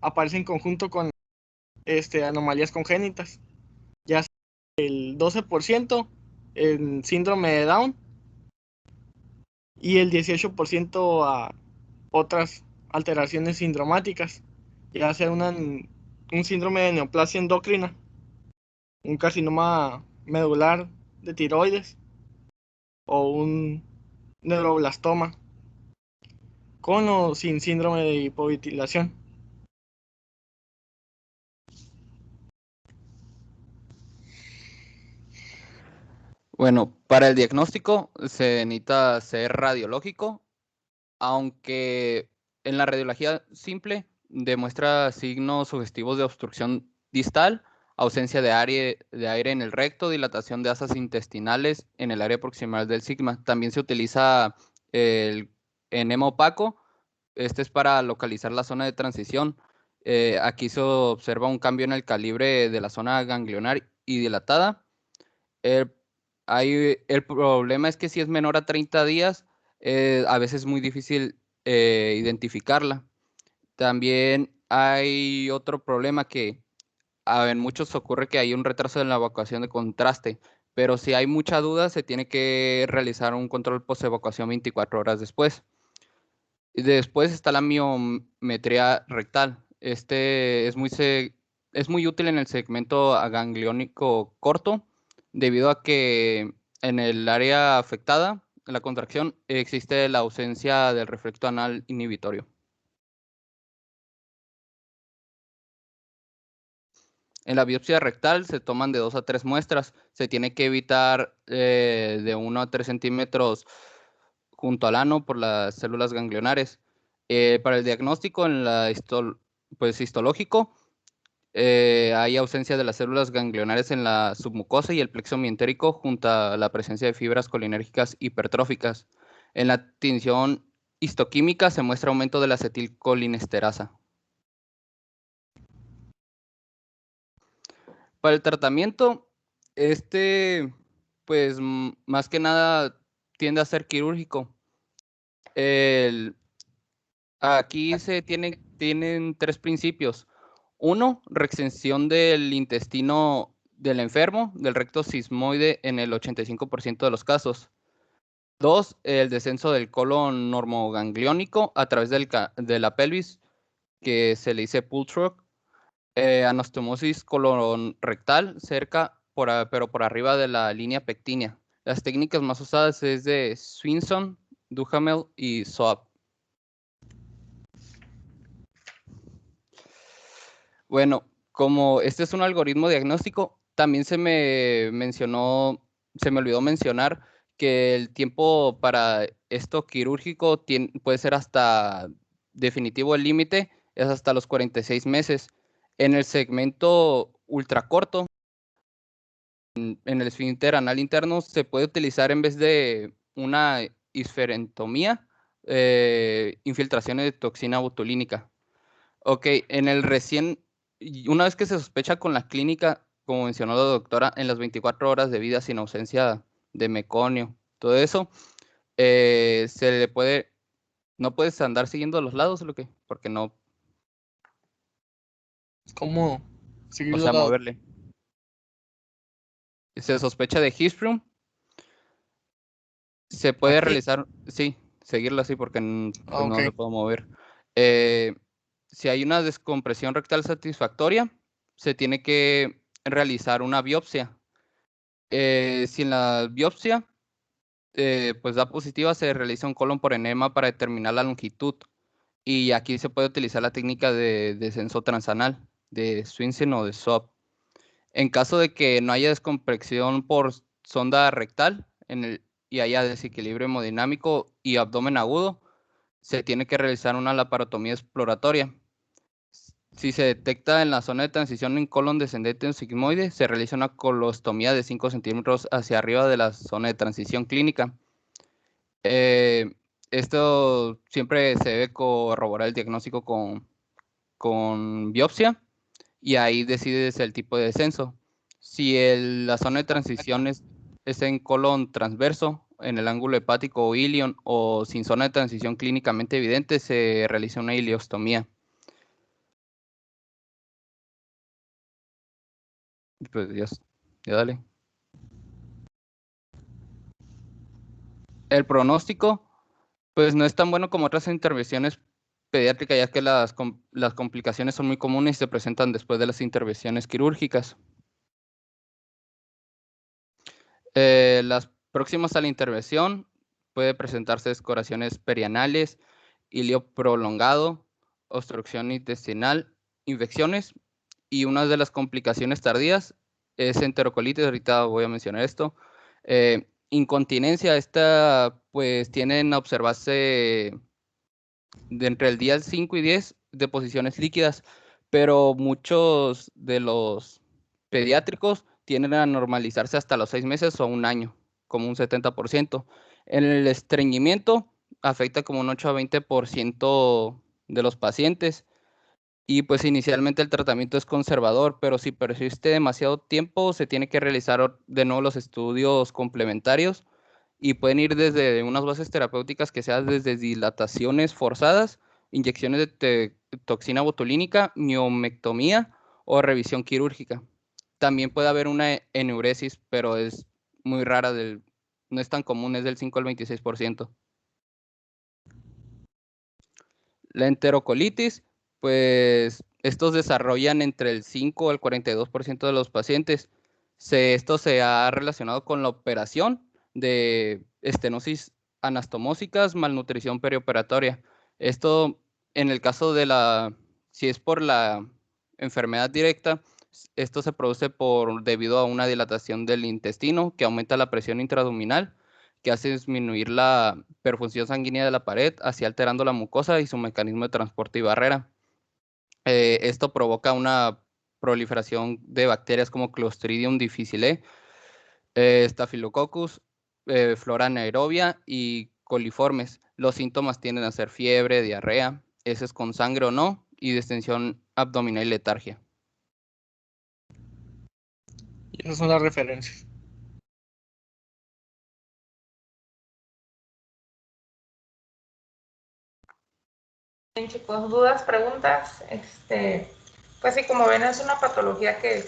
aparece en conjunto con anomalías congénitas, ya sea el 12% en síndrome de Down y el 18% a otras alteraciones sindromáticas, ya sea un síndrome de neoplasia endocrina, un carcinoma medular de tiroides o un neuroblastoma, con o sin síndrome de hipoventilación. Bueno, para el diagnóstico se necesita ser radiológico, aunque en la radiología simple demuestra signos sugestivos de obstrucción distal, ausencia de aire en el recto, dilatación de asas intestinales en el área proximal del sigma. También se utiliza el enema opaco. Este es para localizar la zona de transición. Aquí se observa un cambio en el calibre de la zona ganglionar y dilatada. El, el problema es que si es menor a 30 días, a veces es muy difícil identificarla. También hay otro problema que en muchos ocurre que hay un retraso en la evacuación de contraste, pero si hay mucha duda, se tiene que realizar un control post-evacuación 24 horas después. Y después está la miometría rectal. Es muy útil en el segmento agangliónico corto, debido a que en el área afectada, en la contracción, existe la ausencia del reflecto anal inhibitorio. En la biopsia rectal se toman de 2 a 3 muestras. Se tiene que evitar de 1 a 3 centímetros junto al ano por las células ganglionares. Para el diagnóstico en la histológico, hay ausencia de las células ganglionares en la submucosa y el plexo mientérico junto a la presencia de fibras colinérgicas hipertróficas. En la tinción histoquímica se muestra aumento de la acetilcolinesterasa. Para el tratamiento, pues más que nada tiende a ser quirúrgico. Aquí tienen 3 principios. 1, reextensión del intestino del enfermo, del recto sigmoide en el 85% de los casos. 2, el descenso del colon normogangliónico a través de la pelvis, que se le dice pull through. Anastomosis colon-rectal pero por arriba de la línea pectínea. Las técnicas más usadas es de Swinson, Duhamel y Soap. Bueno, como este es un algoritmo diagnóstico, también se me olvidó mencionar que el tiempo para esto quirúrgico puede ser hasta definitivo, el límite es hasta los 46 meses. En el segmento ultracorto, en el esfínter anal interno, se puede utilizar en vez de una esferentomía, infiltraciones de toxina botulínica. Ok, una vez que se sospecha con la clínica, como mencionó la doctora, en las 24 horas de vida sin ausencia de meconio, todo eso, se le puede, no puedes andar siguiendo los lados, lo que, porque no, ¿Cómo seguir o los sea, lados? moverle. Se sospecha de Hirschsprung, se puede Aquí. realizar, sí, seguirlo así porque pues Ok. no se puede mover. Si hay una descompresión rectal satisfactoria, se tiene que realizar una biopsia. Si en la biopsia pues da positiva, se realiza un colon por enema para determinar la longitud. Y aquí se puede utilizar la técnica de descenso transanal, de Swinson o de Swab. En caso de que no haya descompresión por sonda rectal y haya desequilibrio hemodinámico y abdomen agudo, se tiene que realizar una laparotomía exploratoria. Si se detecta en la zona de transición en colon descendente o sigmoide, se realiza una colostomía de 5 centímetros hacia arriba de la zona de transición clínica. Esto siempre se debe corroborar el diagnóstico con biopsia y ahí decides el tipo de descenso. Si la zona de transición es en colon transverso, en el ángulo hepático o ilion, o sin zona de transición clínicamente evidente, se realiza una ileostomía. Pues Dios, ya dale. El pronóstico, pues no es tan bueno como otras intervenciones pediátricas, ya que las complicaciones son muy comunes y se presentan después de las intervenciones quirúrgicas. Las próximas a la intervención puede presentarse escoraciones perianales, ilio prolongado, obstrucción intestinal, infecciones, y una de las complicaciones tardías es enterocolitis. Ahorita voy a mencionar esto. Incontinencia, esta pues tienen a observarse de entre el día 5 y 10 deposiciones líquidas, pero muchos de los pediátricos tienden a normalizarse hasta los 6 meses o un año, como un 70%. En el estreñimiento afecta como un 8 a 20% de los pacientes y pues inicialmente el tratamiento es conservador, pero si persiste demasiado tiempo se tiene que realizar de nuevo los estudios complementarios y pueden ir desde unas bases terapéuticas que sean desde dilataciones forzadas, inyecciones de toxina botulínica, miomectomía o revisión quirúrgica. También puede haber una enuresis, pero es muy rara, no es tan común, es del 5 al 26%. La enterocolitis, pues estos desarrollan entre el 5 al 42% de los pacientes. Esto se ha relacionado con la operación de estenosis anastomósicas, malnutrición perioperatoria. Esto, en el caso si es por la enfermedad directa, esto se produce debido a una dilatación del intestino que aumenta la presión intraabdominal, que hace disminuir la perfusión sanguínea de la pared, así alterando la mucosa y su mecanismo de transporte y barrera. Esto provoca una proliferación de bacterias como Clostridium difficile, Staphylococcus, flora anaerobia y coliformes. Los síntomas tienden a ser fiebre, diarrea, heces con sangre o no, y distensión abdominal y letargia. Y esas son las referencias. Bien, chicos, dudas, preguntas. Pues sí, como ven, es una patología que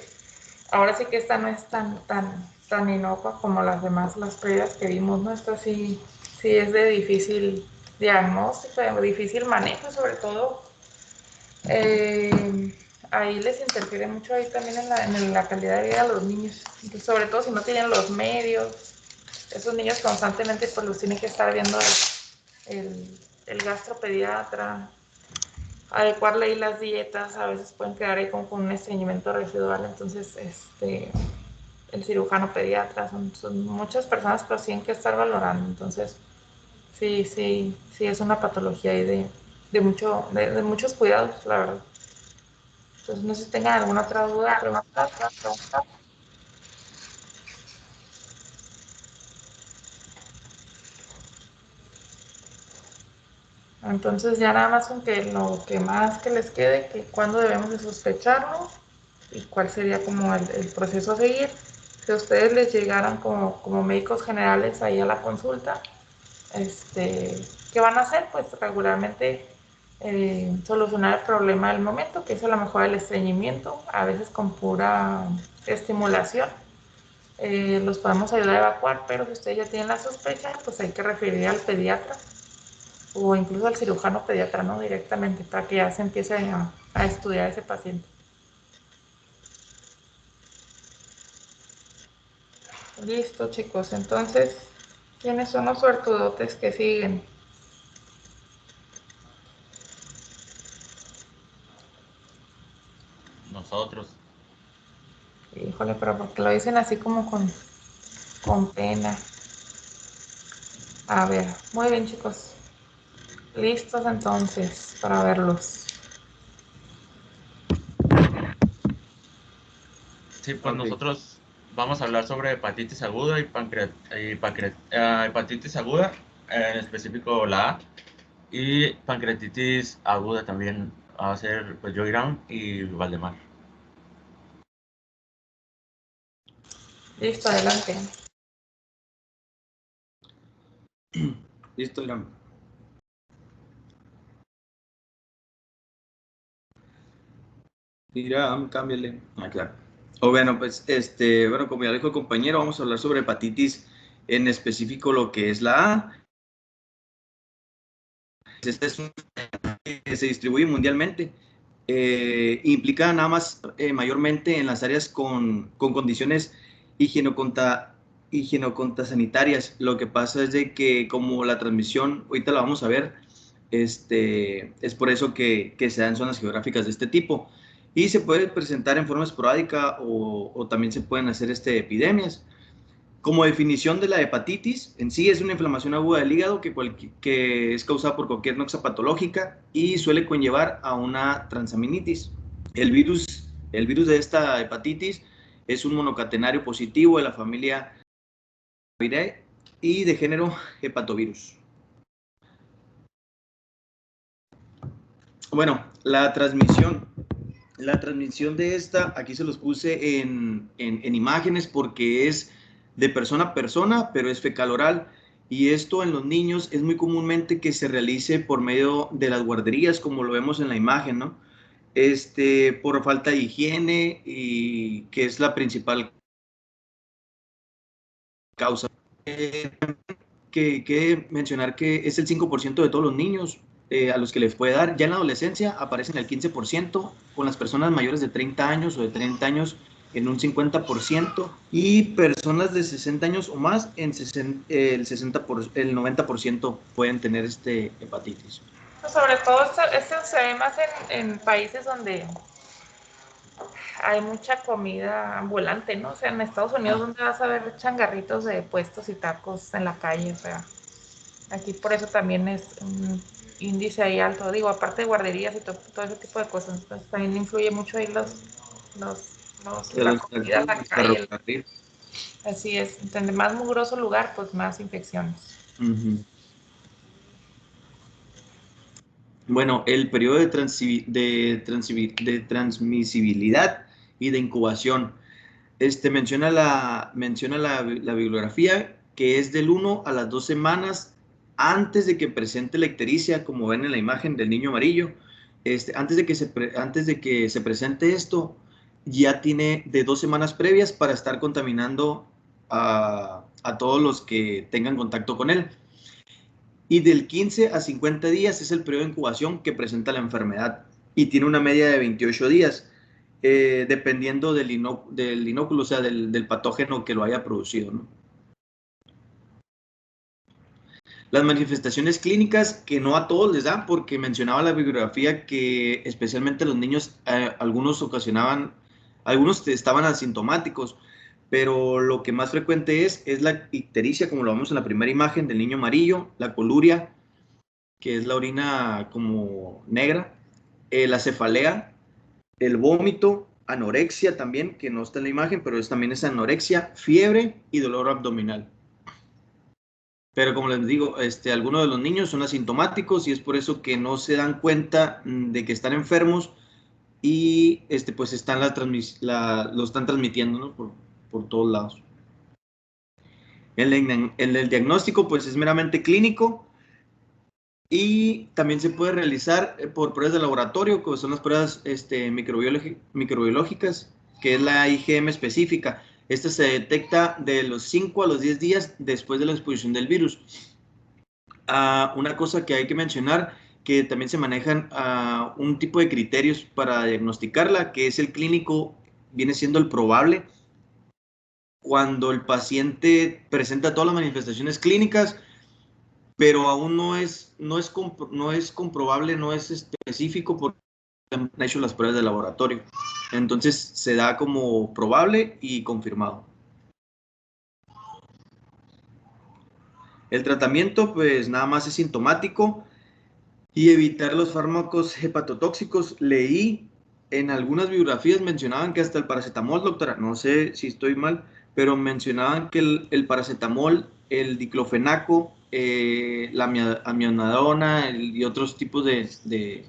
ahora sí que esta no es tan inocua como las demás, las previas que vimos, ¿no? Esta sí es de difícil diagnóstico, de difícil manejo, sobre todo. Ahí les interfiere mucho ahí también en la calidad de vida de los niños, sobre todo si no tienen los medios. Esos niños constantemente pues los tiene que estar viendo el gastropediatra. adecuarle ahí las dietas, a veces pueden quedar ahí como con un estreñimiento residual, entonces el cirujano pediatra, son muchas personas que tienen que estar valorando, entonces sí es una patología ahí de muchos cuidados, la verdad. Entonces no sé si tengan alguna otra duda, pregunta. Entonces ya nada más con que lo que más que les quede, que cuándo debemos de sospecharlo y cuál sería como el proceso a seguir. Si a ustedes les llegaran como médicos generales ahí a la consulta, ¿qué van a hacer? Pues regularmente solucionar el problema del momento, que es a lo mejor el estreñimiento, a veces con pura estimulación. Los podemos ayudar a evacuar, pero si ustedes ya tienen la sospecha, pues hay que referir al pediatra o incluso al cirujano pediatra, ¿no? Directamente, para que ya se empiece a estudiar ese paciente. Listo, chicos. Entonces, ¿quiénes son los suertudotes que siguen? Nosotros. Híjole, pero porque lo dicen así como con pena. A ver, muy bien, chicos. Listos entonces para verlos. Sí, pues Ok. nosotros vamos a hablar sobre hepatitis aguda y hepatitis aguda, en específico la A, y pancreatitis aguda también va a ser pues yo, Irán y Valdemar. Listo, adelante. Listo, Irán. Irán, cámbiale. Ah, claro. O bueno, pues, bueno, como ya dijo el compañero, vamos a hablar sobre hepatitis, en específico lo que es la A. Esta es una que se distribuye mundialmente. Implica nada más mayormente en las áreas con condiciones higienocontasanitarias. Lo que pasa es de que como la transmisión, ahorita la vamos a ver, es por eso que se dan zonas geográficas de este tipo. Y se puede presentar en forma esporádica o también se pueden hacer epidemias. Como definición de la hepatitis, en sí es una inflamación aguda del hígado que es causada por cualquier noxa patológica y suele conllevar a una transaminitis. El virus de esta hepatitis es un monocatenario positivo de la familia Viridae y de género hepatovirus. Bueno, la transmisión de esta, aquí se los puse en imágenes porque es de persona a persona, pero es fecal oral. Y esto en los niños es muy comúnmente que se realice por medio de las guarderías, como lo vemos en la imagen, ¿no? Por falta de higiene y que es la principal causa. Que mencionar que es el 5% de todos los niños a los que les puede dar. Ya en la adolescencia aparecen el 15%, con las personas mayores de 30 años o de 30 años en un 50% y personas de 60 años o más en el 90% pueden tener hepatitis. Sobre todo esto se ve más en países donde hay mucha comida ambulante, ¿no? O sea, en Estados Unidos donde vas a ver changarritos de puestos y tacos en la calle, o sea, aquí por eso también es un índice ahí alto, digo, aparte de guarderías y todo ese tipo de cosas, entonces también influye mucho ahí la comida en la calle. Así es, entre más mugroso lugar, pues más infecciones. Bueno, el periodo de transmisibilidad y de incubación. Menciona la bibliografía que es del 1 a las 2 semanas antes de que presente la ictericia, como ven en la imagen del niño amarillo. Antes de que se presente esto, ya tiene de 2 semanas previas para estar contaminando a todos los que tengan contacto con él. Y del 15 a 50 días es el periodo de incubación que presenta la enfermedad y tiene una media de 28 días, dependiendo del inóculo, o sea, del patógeno que lo haya producido, ¿no? Las manifestaciones clínicas que no a todos les da, porque mencionaba la bibliografía que especialmente los niños, algunos estaban asintomáticos, pero lo que más frecuente es la ictericia, como lo vemos en la primera imagen del niño amarillo, la coluria, que es la orina como negra, la cefalea, el vómito, anorexia también, que no está en la imagen, pero también es anorexia, fiebre y dolor abdominal. Pero como les digo, algunos de los niños son asintomáticos y es por eso que no se dan cuenta de que están enfermos y pues están lo están transmitiendo, ¿no? por todos lados. El diagnóstico pues es meramente clínico y también se puede realizar por pruebas de laboratorio, que son las pruebas microbiológicas, que es la IgM específica. Esta se detecta de los 5 a los 10 días después de la exposición del virus. Una cosa que hay que mencionar, que también se manejan un tipo de criterios para diagnosticarla, que es el clínico, viene siendo el probable. Cuando el paciente presenta todas las manifestaciones clínicas, pero aún no es comprobable, no es específico porque han hecho las pruebas de laboratorio. Entonces se da como probable y confirmado. El tratamiento pues nada más es sintomático y evitar los fármacos hepatotóxicos. Leí en algunas biografías mencionaban que hasta el paracetamol, doctora, no sé si estoy mal, pero mencionaban que el paracetamol, el diclofenaco, la amiodarona y otros tipos de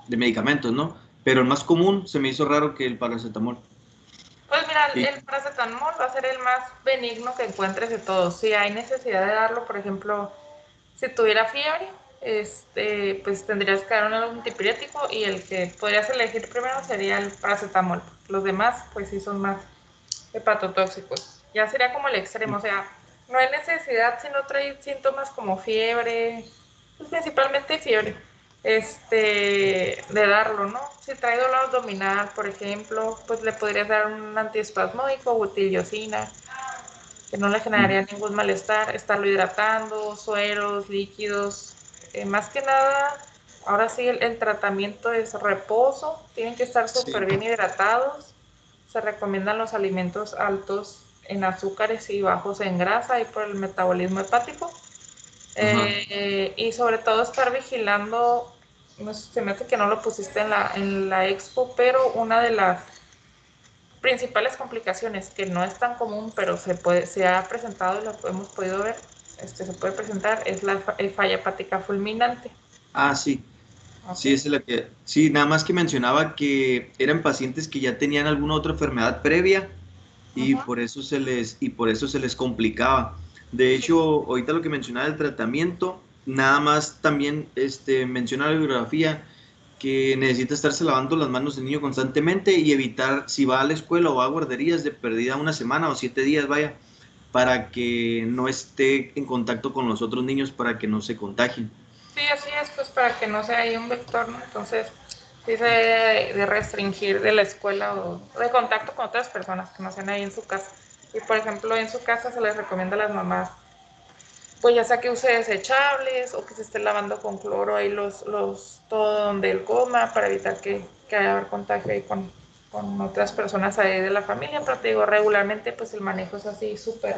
medicamentos, ¿no? Pero el más común se me hizo raro que el paracetamol. Pues mira, Sí. el paracetamol va a ser el más benigno que encuentres de todos. Si hay necesidad de darlo, por ejemplo, si tuviera fiebre, pues tendrías que dar un antipirético y el que podrías elegir primero sería el paracetamol. Los demás, pues sí son más hepatotóxicos. Ya sería como el extremo, o sea, no hay necesidad si no trae síntomas como fiebre, pues principalmente fiebre, de darlo, ¿no? Si trae dolor abdominal, por ejemplo, pues le podrías dar un antiespasmódico, butiliosina, que no le generaría ningún malestar, estarlo hidratando, sueros, líquidos, más que nada, ahora sí el tratamiento es reposo, tienen que estar súper bien hidratados, se recomiendan los alimentos altos en azúcares y bajos en grasa y por el metabolismo hepático, y sobre todo estar vigilando, no sé, se me hace que no lo pusiste en la expo, pero una de las principales complicaciones que no es tan común, pero se ha presentado y lo hemos podido ver, se puede presentar, es la falla hepática fulminante. Sí. Okay. Sí, esa es la que. Sí, nada más que mencionaba que eran pacientes que ya tenían alguna otra enfermedad previa y por eso se les complicaba. De hecho, ahorita lo que mencionaba del tratamiento, nada más también menciona la bibliografía que necesita estarse lavando las manos del niño constantemente y evitar, si va a la escuela o va a guarderías, de perdida una semana o 7 días, vaya, para que no esté en contacto con los otros niños, para que no se contagien. Sí, así es, pues para que no sea ahí un vector, ¿no? Entonces, sí se debe de restringir de la escuela o de contacto con otras personas que no sean ahí en su casa. Y por ejemplo, en su casa se les recomienda a las mamás, pues ya sea que use desechables o que se esté lavando con cloro ahí todo donde él coma para evitar que haya contagio ahí con otras personas ahí de la familia. Pero te digo, regularmente pues el manejo es así súper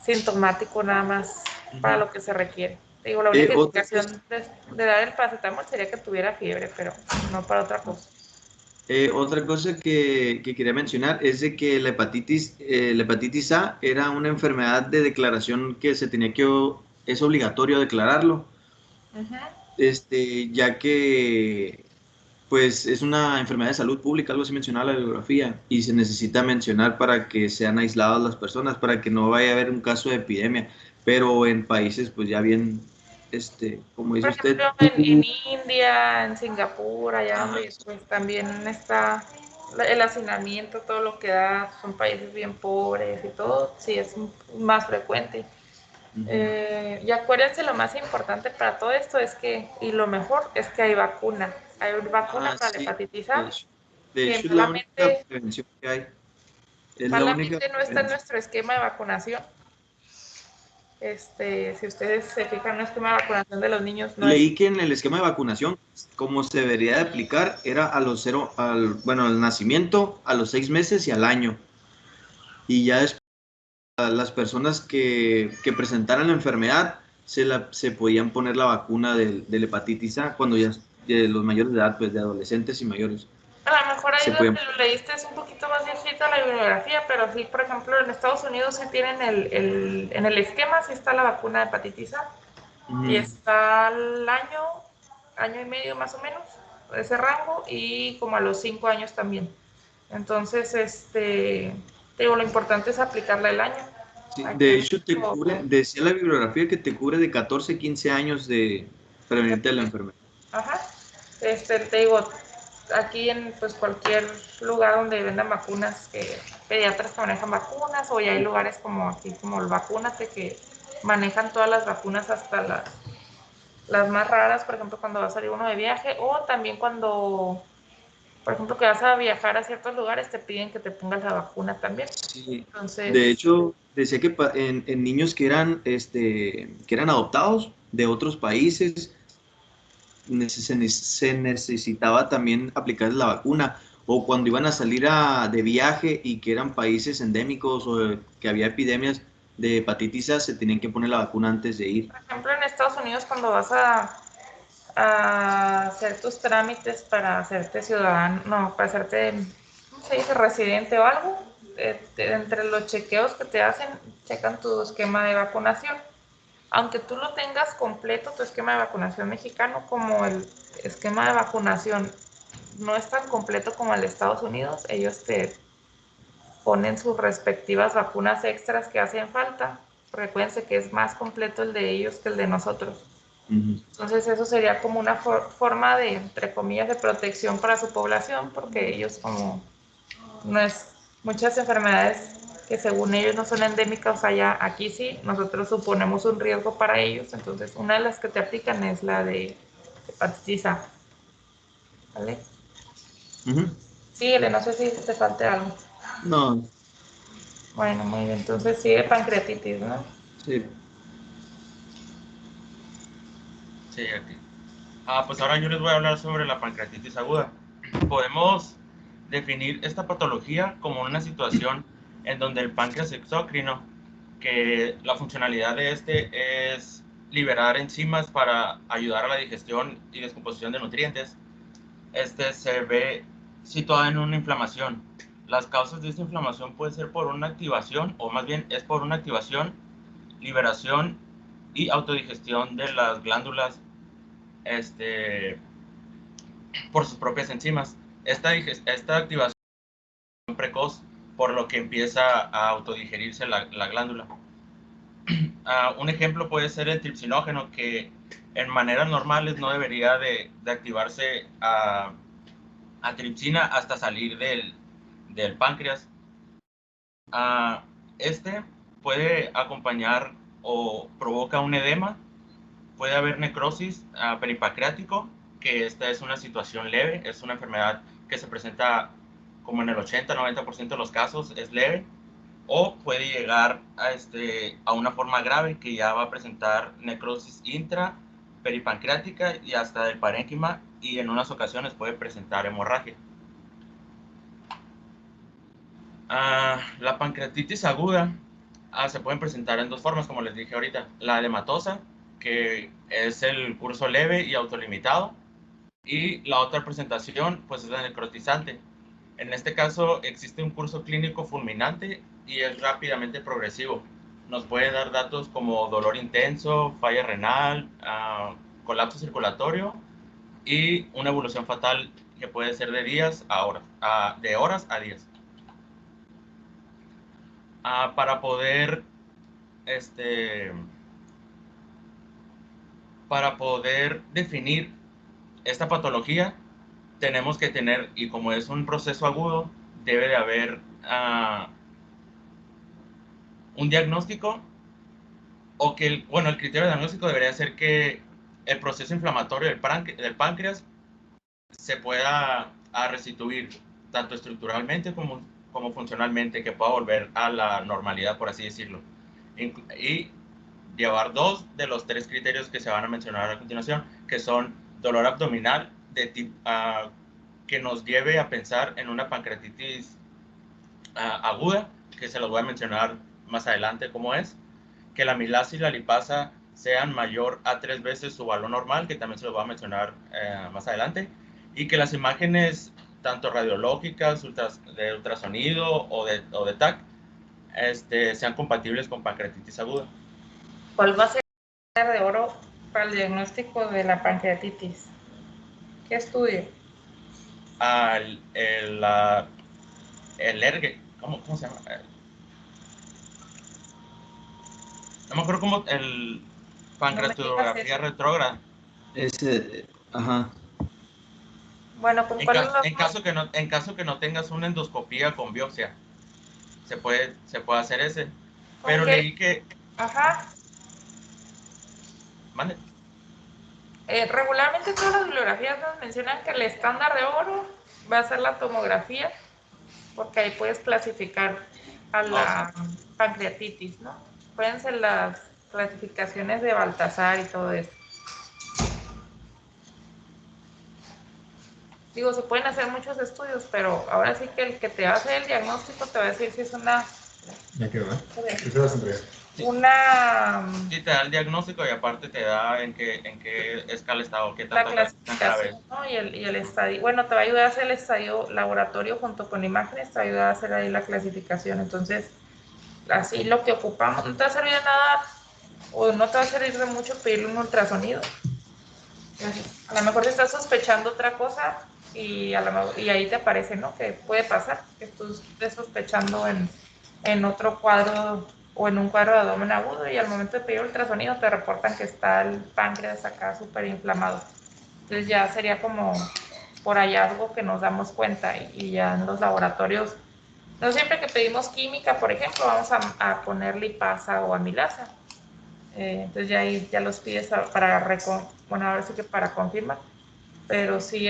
sintomático nada más para lo que se requiere. Te digo, la única indicación de dar el paracetamol sería que tuviera fiebre, pero no para otra cosa. Otra cosa que quería mencionar es de que la hepatitis A era una enfermedad de declaración que es obligatorio declararlo, ya que pues es una enfermedad de salud pública, algo así mencionaba la bibliografía, y se necesita mencionar para que sean aisladas las personas, para que no vaya a haber un caso de epidemia, pero en países pues ya bien, como dice Por ejemplo, en India, en Singapur, allá donde pues también está el hacinamiento, todo lo que da, son países bien pobres y todo, sí es más frecuente. Y acuérdense, lo más importante para todo esto es que, y lo mejor, es que hay vacuna. Hay vacuna para la hepatitis A. De hecho, es la única prevención que hay. Es la única Malamente no está en nuestro esquema de vacunación, Si ustedes se fijan en el esquema de vacunación de los niños, no Leí que en el esquema de vacunación, como se debería de aplicar, era a los al nacimiento, a los 6 meses y al año. Y ya después, a las personas que presentaran la enfermedad, se podían poner la vacuna del hepatitis A cuando ya de los mayores de edad, pues de adolescentes y mayores. A lo mejor ahí Se donde pueden... lo leíste es un poquito más viejita la bibliografía, pero sí, por ejemplo, en Estados Unidos sí tienen en el esquema, sí está la vacuna de hepatitis A. Y está al año y medio más o menos, ese rango, y como a los 5 años también. Entonces, te digo, lo importante es aplicarla el año. Sí, Aquí de en hecho, te México, cubre, decía la bibliografía que te cubre de 14 a 15 años de prevenirte de la enfermedad. Ajá. Te digo, aquí en pues cualquier lugar donde vendan vacunas, pediatras que manejan vacunas, o ya hay lugares como aquí, como el Vacúnate, que manejan todas las vacunas hasta las más raras, por ejemplo, cuando va a salir uno de viaje, o también cuando, por ejemplo, que vas a viajar a ciertos lugares, te piden que te pongas la vacuna también. Sí. De Entonces, hecho, decía que en niños que eran adoptados de otros países, se necesitaba también aplicarles la vacuna. O cuando iban a salir de viaje y que eran países endémicos o que había epidemias de hepatitis A, se tenían que poner la vacuna antes de ir. por ejemplo, en Estados Unidos, cuando vas a hacer tus trámites para hacerte ciudadano, no, para hacerte, ¿cómo se dice?, residente o algo, entre los chequeos que te hacen, checan tu esquema de vacunación. Aunque tú lo tengas completo, tu esquema de vacunación mexicano, como el esquema de vacunación no es tan completo como el de Estados Unidos, ellos te ponen sus respectivas vacunas extras que hacen falta. Recuérdense que es más completo el de ellos que el de nosotros. Entonces eso sería como una forma de, entre comillas, de protección para su población, porque ellos como no es muchas enfermedades que según ellos no son endémicas allá, aquí sí, nosotros suponemos un riesgo para ellos, entonces una de las que te aplican es la de hepatitis A. ¿Vale? Síguele, no sé si te falte algo. No, Bueno, muy bien, entonces sigue pancreatitis, ¿no? sí. Sí, aquí. Pues ahora yo les voy a hablar sobre la pancreatitis aguda. Podemos definir esta patología como una situación en donde el páncreas exócrino, que la funcionalidad de este es liberar enzimas para ayudar a la digestión y descomposición de nutrientes, se ve situado en una inflamación. Las causas de esta inflamación pueden ser por una activación, o más bien es por una activación, liberación y autodigestión de las glándulas por sus propias enzimas. Esta activación es precoz, por lo que empieza a autodigerirse la glándula. Un ejemplo puede ser el tripsinógeno, que en maneras normales no debería de activarse a tripsina hasta salir del páncreas. Este puede acompañar o provoca un edema, puede haber necrosis peripancreático, que esta es una situación leve, es una enfermedad que se presenta como en el 80-90% de los casos, es leve, o puede llegar a una forma grave que ya va a presentar necrosis intraperipancreática y hasta del parénquima, y en unas ocasiones puede presentar hemorragia. La pancreatitis aguda se pueden presentar en dos formas, como les dije ahorita. La edematosa, que es el curso leve y autolimitado, y la otra presentación pues es la necrotizante. En este caso existe un curso clínico fulminante y es rápidamente progresivo. Nos puede dar datos como dolor intenso, falla renal, colapso circulatorio y una evolución fatal que puede ser de días a horas, de horas a días. Para poder definir esta patología, tenemos que tener, y como es un proceso agudo, debe de haber un diagnóstico, o que el criterio de diagnóstico debería ser que el proceso inflamatorio del páncreas se pueda restituir tanto estructuralmente como funcionalmente, que pueda volver a la normalidad, por así decirlo. Y llevar 2 de los 3 criterios que se van a mencionar a continuación, que son dolor abdominal de tipo, que nos lleve a pensar en una pancreatitis aguda, que se los voy a mencionar más adelante cómo es, que la amilasa y la lipasa sean mayor a 3 veces su valor normal, que también se los voy a mencionar más adelante, y que las imágenes tanto radiológicas, de ultrasonido o de TAC, sean compatibles con pancreatitis aguda. ¿Cuál va a ser el estándar de oro para el diagnóstico de la pancreatitis? ¿Qué estudio? El ERG, ¿cómo se llama? No me acuerdo cómo, el pancreatografía retrógrada. Ajá. Bueno, ¿con cuál en caso que no tengas una endoscopía con biopsia, se puede hacer ese. Pero leí que... Ajá. Mande. Regularmente todas las bibliografías nos mencionan que el estándar de oro va a ser la tomografía, porque ahí puedes clasificar a la pancreatitis, ¿no? Pueden ser las clasificaciones de Baltasar y todo eso. Digo, se pueden hacer muchos estudios, pero ahora sí que el que te va a hacer el diagnóstico te va a decir si es una... Ya quedó, ¿eh? ¿Qué se vas a entregar? Sí, te da el diagnóstico y aparte te da en qué escala está o qué tanta clasificación, ¿no? Y el estadio, bueno, te va a ayudar a hacer el estadio laboratorio junto con imágenes, te va a ayudar a hacer ahí la clasificación. Entonces, así lo que ocupamos, no te va a servir de nada o no te va a servir de mucho pedirle un ultrasonido. A lo mejor te estás sospechando otra cosa y ahí te aparece, ¿no? Que puede pasar, que tú estés sospechando en otro cuadro o en un cuadro de abdomen agudo y al momento de pedir ultrasonido te reportan que está el páncreas acá súper inflamado. Entonces ya sería como por hallazgo que nos damos cuenta y ya en los laboratorios, no siempre que pedimos química, por ejemplo, vamos a poner lipasa o amilasa. Entonces ya ahí ya los pides bueno, ahora sí que para confirmar, pero sí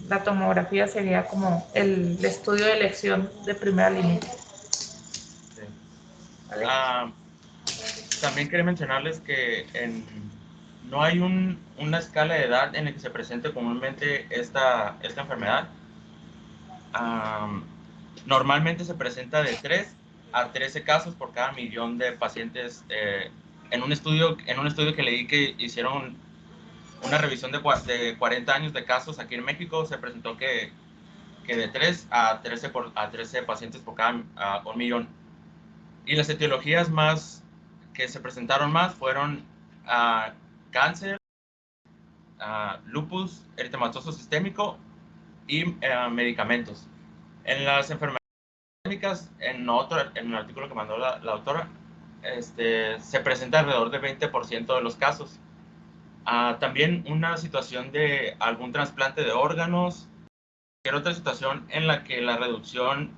la tomografía sería como el estudio de elección de primera línea. Sí. ¿Vale? También quería mencionarles que no hay una escala de edad en la que se presente comúnmente esta enfermedad. Normalmente se presenta de 3 a 13 casos por cada millón de pacientes. En un estudio que leí que hicieron una revisión de 40 años de casos aquí en México, se presentó que de 3 a 13 pacientes por cada 1 millón. Y las etiologías que se presentaron más fueron cáncer, lupus eritematoso sistémico y medicamentos. En las enfermedades sistémicas, en el artículo que mandó la autora, se presenta alrededor del 20% de los casos. También una situación de algún trasplante de órganos, cualquier otra situación en la que la reducción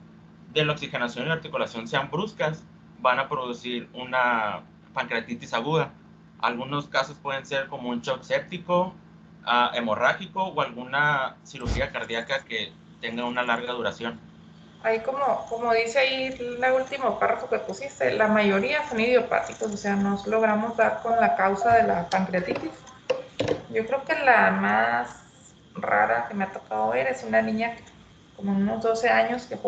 de la oxigenación y la articulación sean bruscas, van a producir una pancreatitis aguda. Algunos casos pueden ser como un shock séptico, hemorrágico o alguna cirugía cardíaca que tenga una larga duración. Ahí como dice ahí el último párrafo que pusiste, la mayoría son idiopáticos, o sea, nos logramos dar con la causa de la pancreatitis. Yo creo que la más rara que me ha tocado ver es una niña como unos 12 años que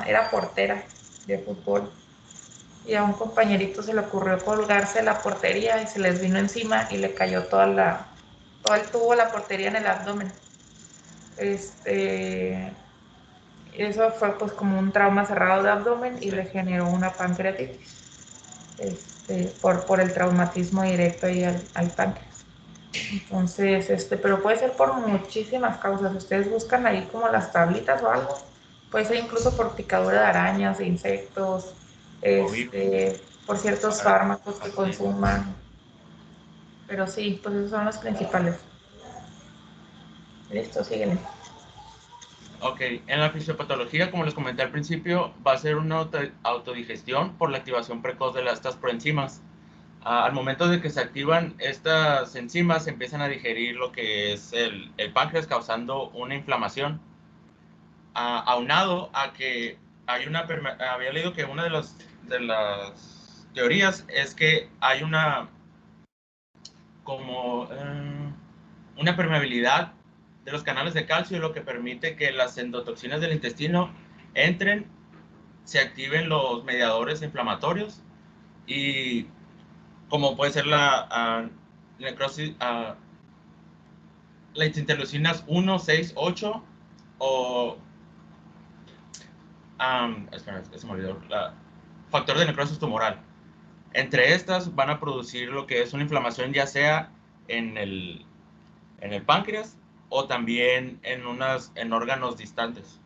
era portera de fútbol y a un compañerito se le ocurrió colgarse de la portería y se les vino encima y le cayó todo el tubo de la portería en el abdomen. Eso fue pues como un trauma cerrado de abdomen y le generó una pancreatitis por el traumatismo directo ahí al páncreas. Entonces, pero puede ser por muchísimas causas. Ustedes buscan ahí como las tablitas o algo. Puede ser incluso por picadura de arañas, de insectos, por ciertos fármacos que consuman. Pero sí, pues esos son los principales. Listo, síguenle. Ok, en la fisiopatología, como les comenté al principio, va a ser una autodigestión por la activación precoz de estas proenzimas. Al momento de que se activan estas enzimas, se empiezan a digerir lo que es el páncreas, causando una inflamación. Aunado a que había leído que una de las teorías es que hay una permeabilidad de los canales de calcio, lo que permite que las endotoxinas del intestino entren, se activen los mediadores inflamatorios y como puede ser la necrosis, las interleucinas 1, 6, 8 o espera, se me olvidó, factor de necrosis tumoral. Entre estas van a producir lo que es una inflamación, ya sea en el páncreas o también en órganos distantes.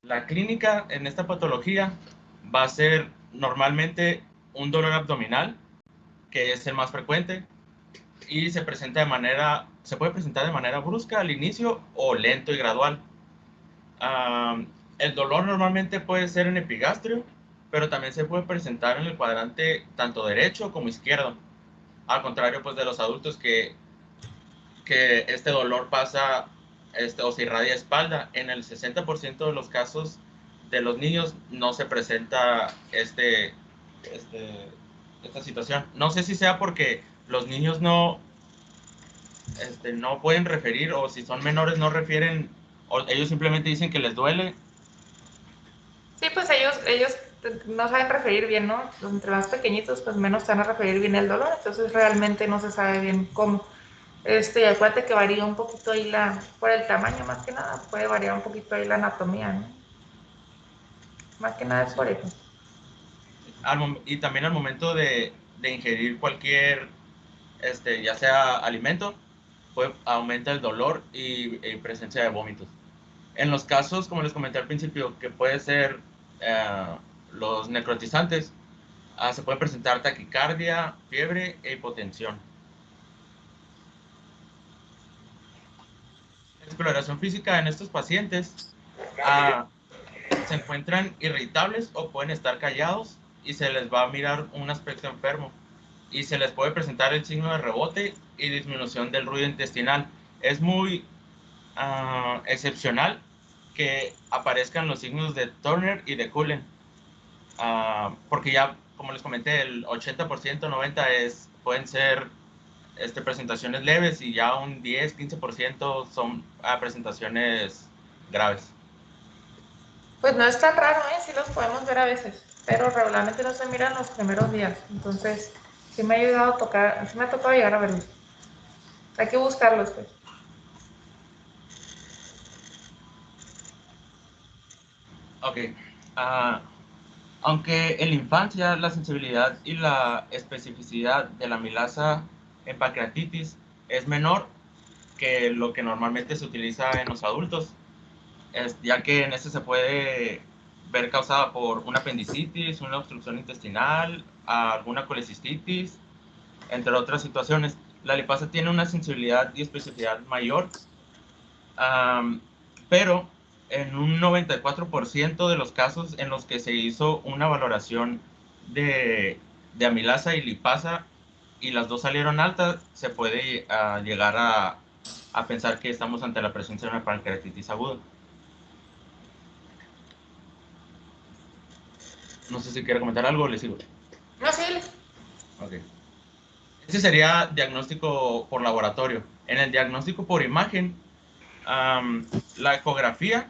La clínica en esta patología va a ser normalmente un dolor abdominal, que es el más frecuente, y se puede presentar de manera brusca al inicio o lento y gradual. El dolor normalmente puede ser en epigastrio, pero también se puede presentar en el cuadrante tanto derecho como izquierdo. Al contrario, pues, de los adultos que este dolor pasa o se irradia a espalda. En el 60% de los casos de los niños no se presenta esta situación. No sé si sea porque los niños no pueden referir, o si son menores no refieren, o ellos simplemente dicen que les duele. Sí, pues ellos no saben referir bien, ¿no? Entre más pequeñitos, pues menos se van a referir bien el dolor, entonces realmente no se sabe bien cómo. Acuérdate que varía un poquito ahí por el tamaño, más que nada, puede variar un poquito ahí la anatomía, ¿no? Más que nada es por eso. Y también al momento de ingerir cualquier, ya sea alimento, aumenta el dolor y presencia de vómitos. En los casos, como les comenté al principio, que puede ser los necrotizantes, se puede presentar taquicardia, fiebre e hipotensión. La exploración física en estos pacientes se encuentran irritables o pueden estar callados y se les va a mirar un aspecto enfermo y se les puede presentar el signo de rebote y disminución del ruido intestinal. Es muy excepcional que aparezcan los signos de Turner y de Cullen, porque ya, como les comenté, el 80%, 90% pueden ser presentaciones leves y ya un 10, 15% son presentaciones graves. Pues no es tan raro, sí los podemos ver a veces, pero regularmente no se miran los primeros días, entonces sí me ha ayudado a tocar, sí me ha tocado llegar a verlos. Hay que buscarlos, pues. Ok. Aunque en la infancia la sensibilidad y la especificidad de la amilasa en pancreatitis es menor que lo que normalmente se utiliza en los adultos, ya que en este se puede ver causada por una apendicitis, una obstrucción intestinal, alguna colecistitis, entre otras situaciones. La lipasa tiene una sensibilidad y especificidad mayor, pero en un 94% de los casos en los que se hizo una valoración de amilasa y lipasa y las dos salieron altas, se puede llegar a pensar que estamos ante la presencia de una pancreatitis aguda. No sé si quiere comentar algo o le sigo. No, sí. Ok. Ese sería diagnóstico por laboratorio. En el diagnóstico por imagen, la ecografía,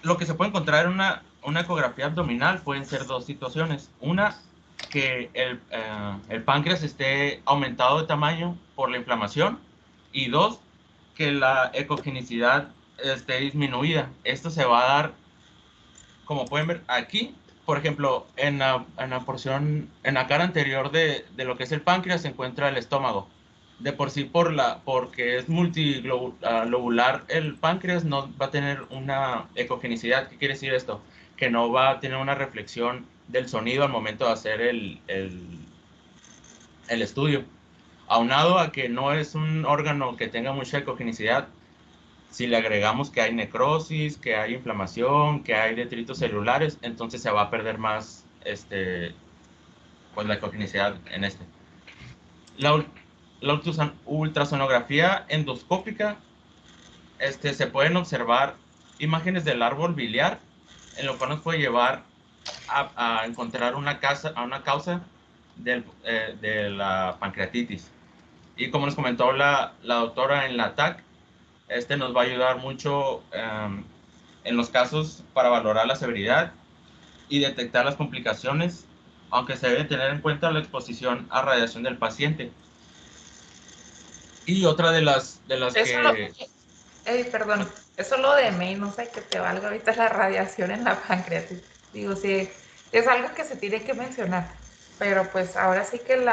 lo que se puede encontrar en una ecografía abdominal pueden ser dos situaciones. Una, que el páncreas esté aumentado de tamaño por la inflamación, y dos, que la ecogenicidad esté disminuida. Esto se va a dar, como pueden ver aquí, por ejemplo, en la porción, en la cara anterior de lo que es el páncreas se encuentra el estómago. De por sí, porque es multilobular el páncreas, no va a tener una ecogenicidad. ¿Qué quiere decir esto? Que no va a tener una reflexión del sonido al momento de hacer el estudio. Aunado a que no es un órgano que tenga mucha ecogenicidad, si le agregamos que hay necrosis, que hay inflamación, que hay detritos celulares, entonces se va a perder más pues la ecogenicidad en este. La ultrasonografía endoscópica, se pueden observar imágenes del árbol biliar en lo cual nos puede llevar a encontrar una causa de la pancreatitis. Y como nos comentó la doctora en la TAC, nos va a ayudar mucho en los casos para valorar la severidad y detectar las complicaciones, aunque se debe tener en cuenta la exposición a radiación del paciente. Y otra de las que... Perdón, eso lo de menos, hay que te valga ahorita la radiación en la pancreatitis. Digo, sí, es algo que se tiene que mencionar, pero pues ahora sí que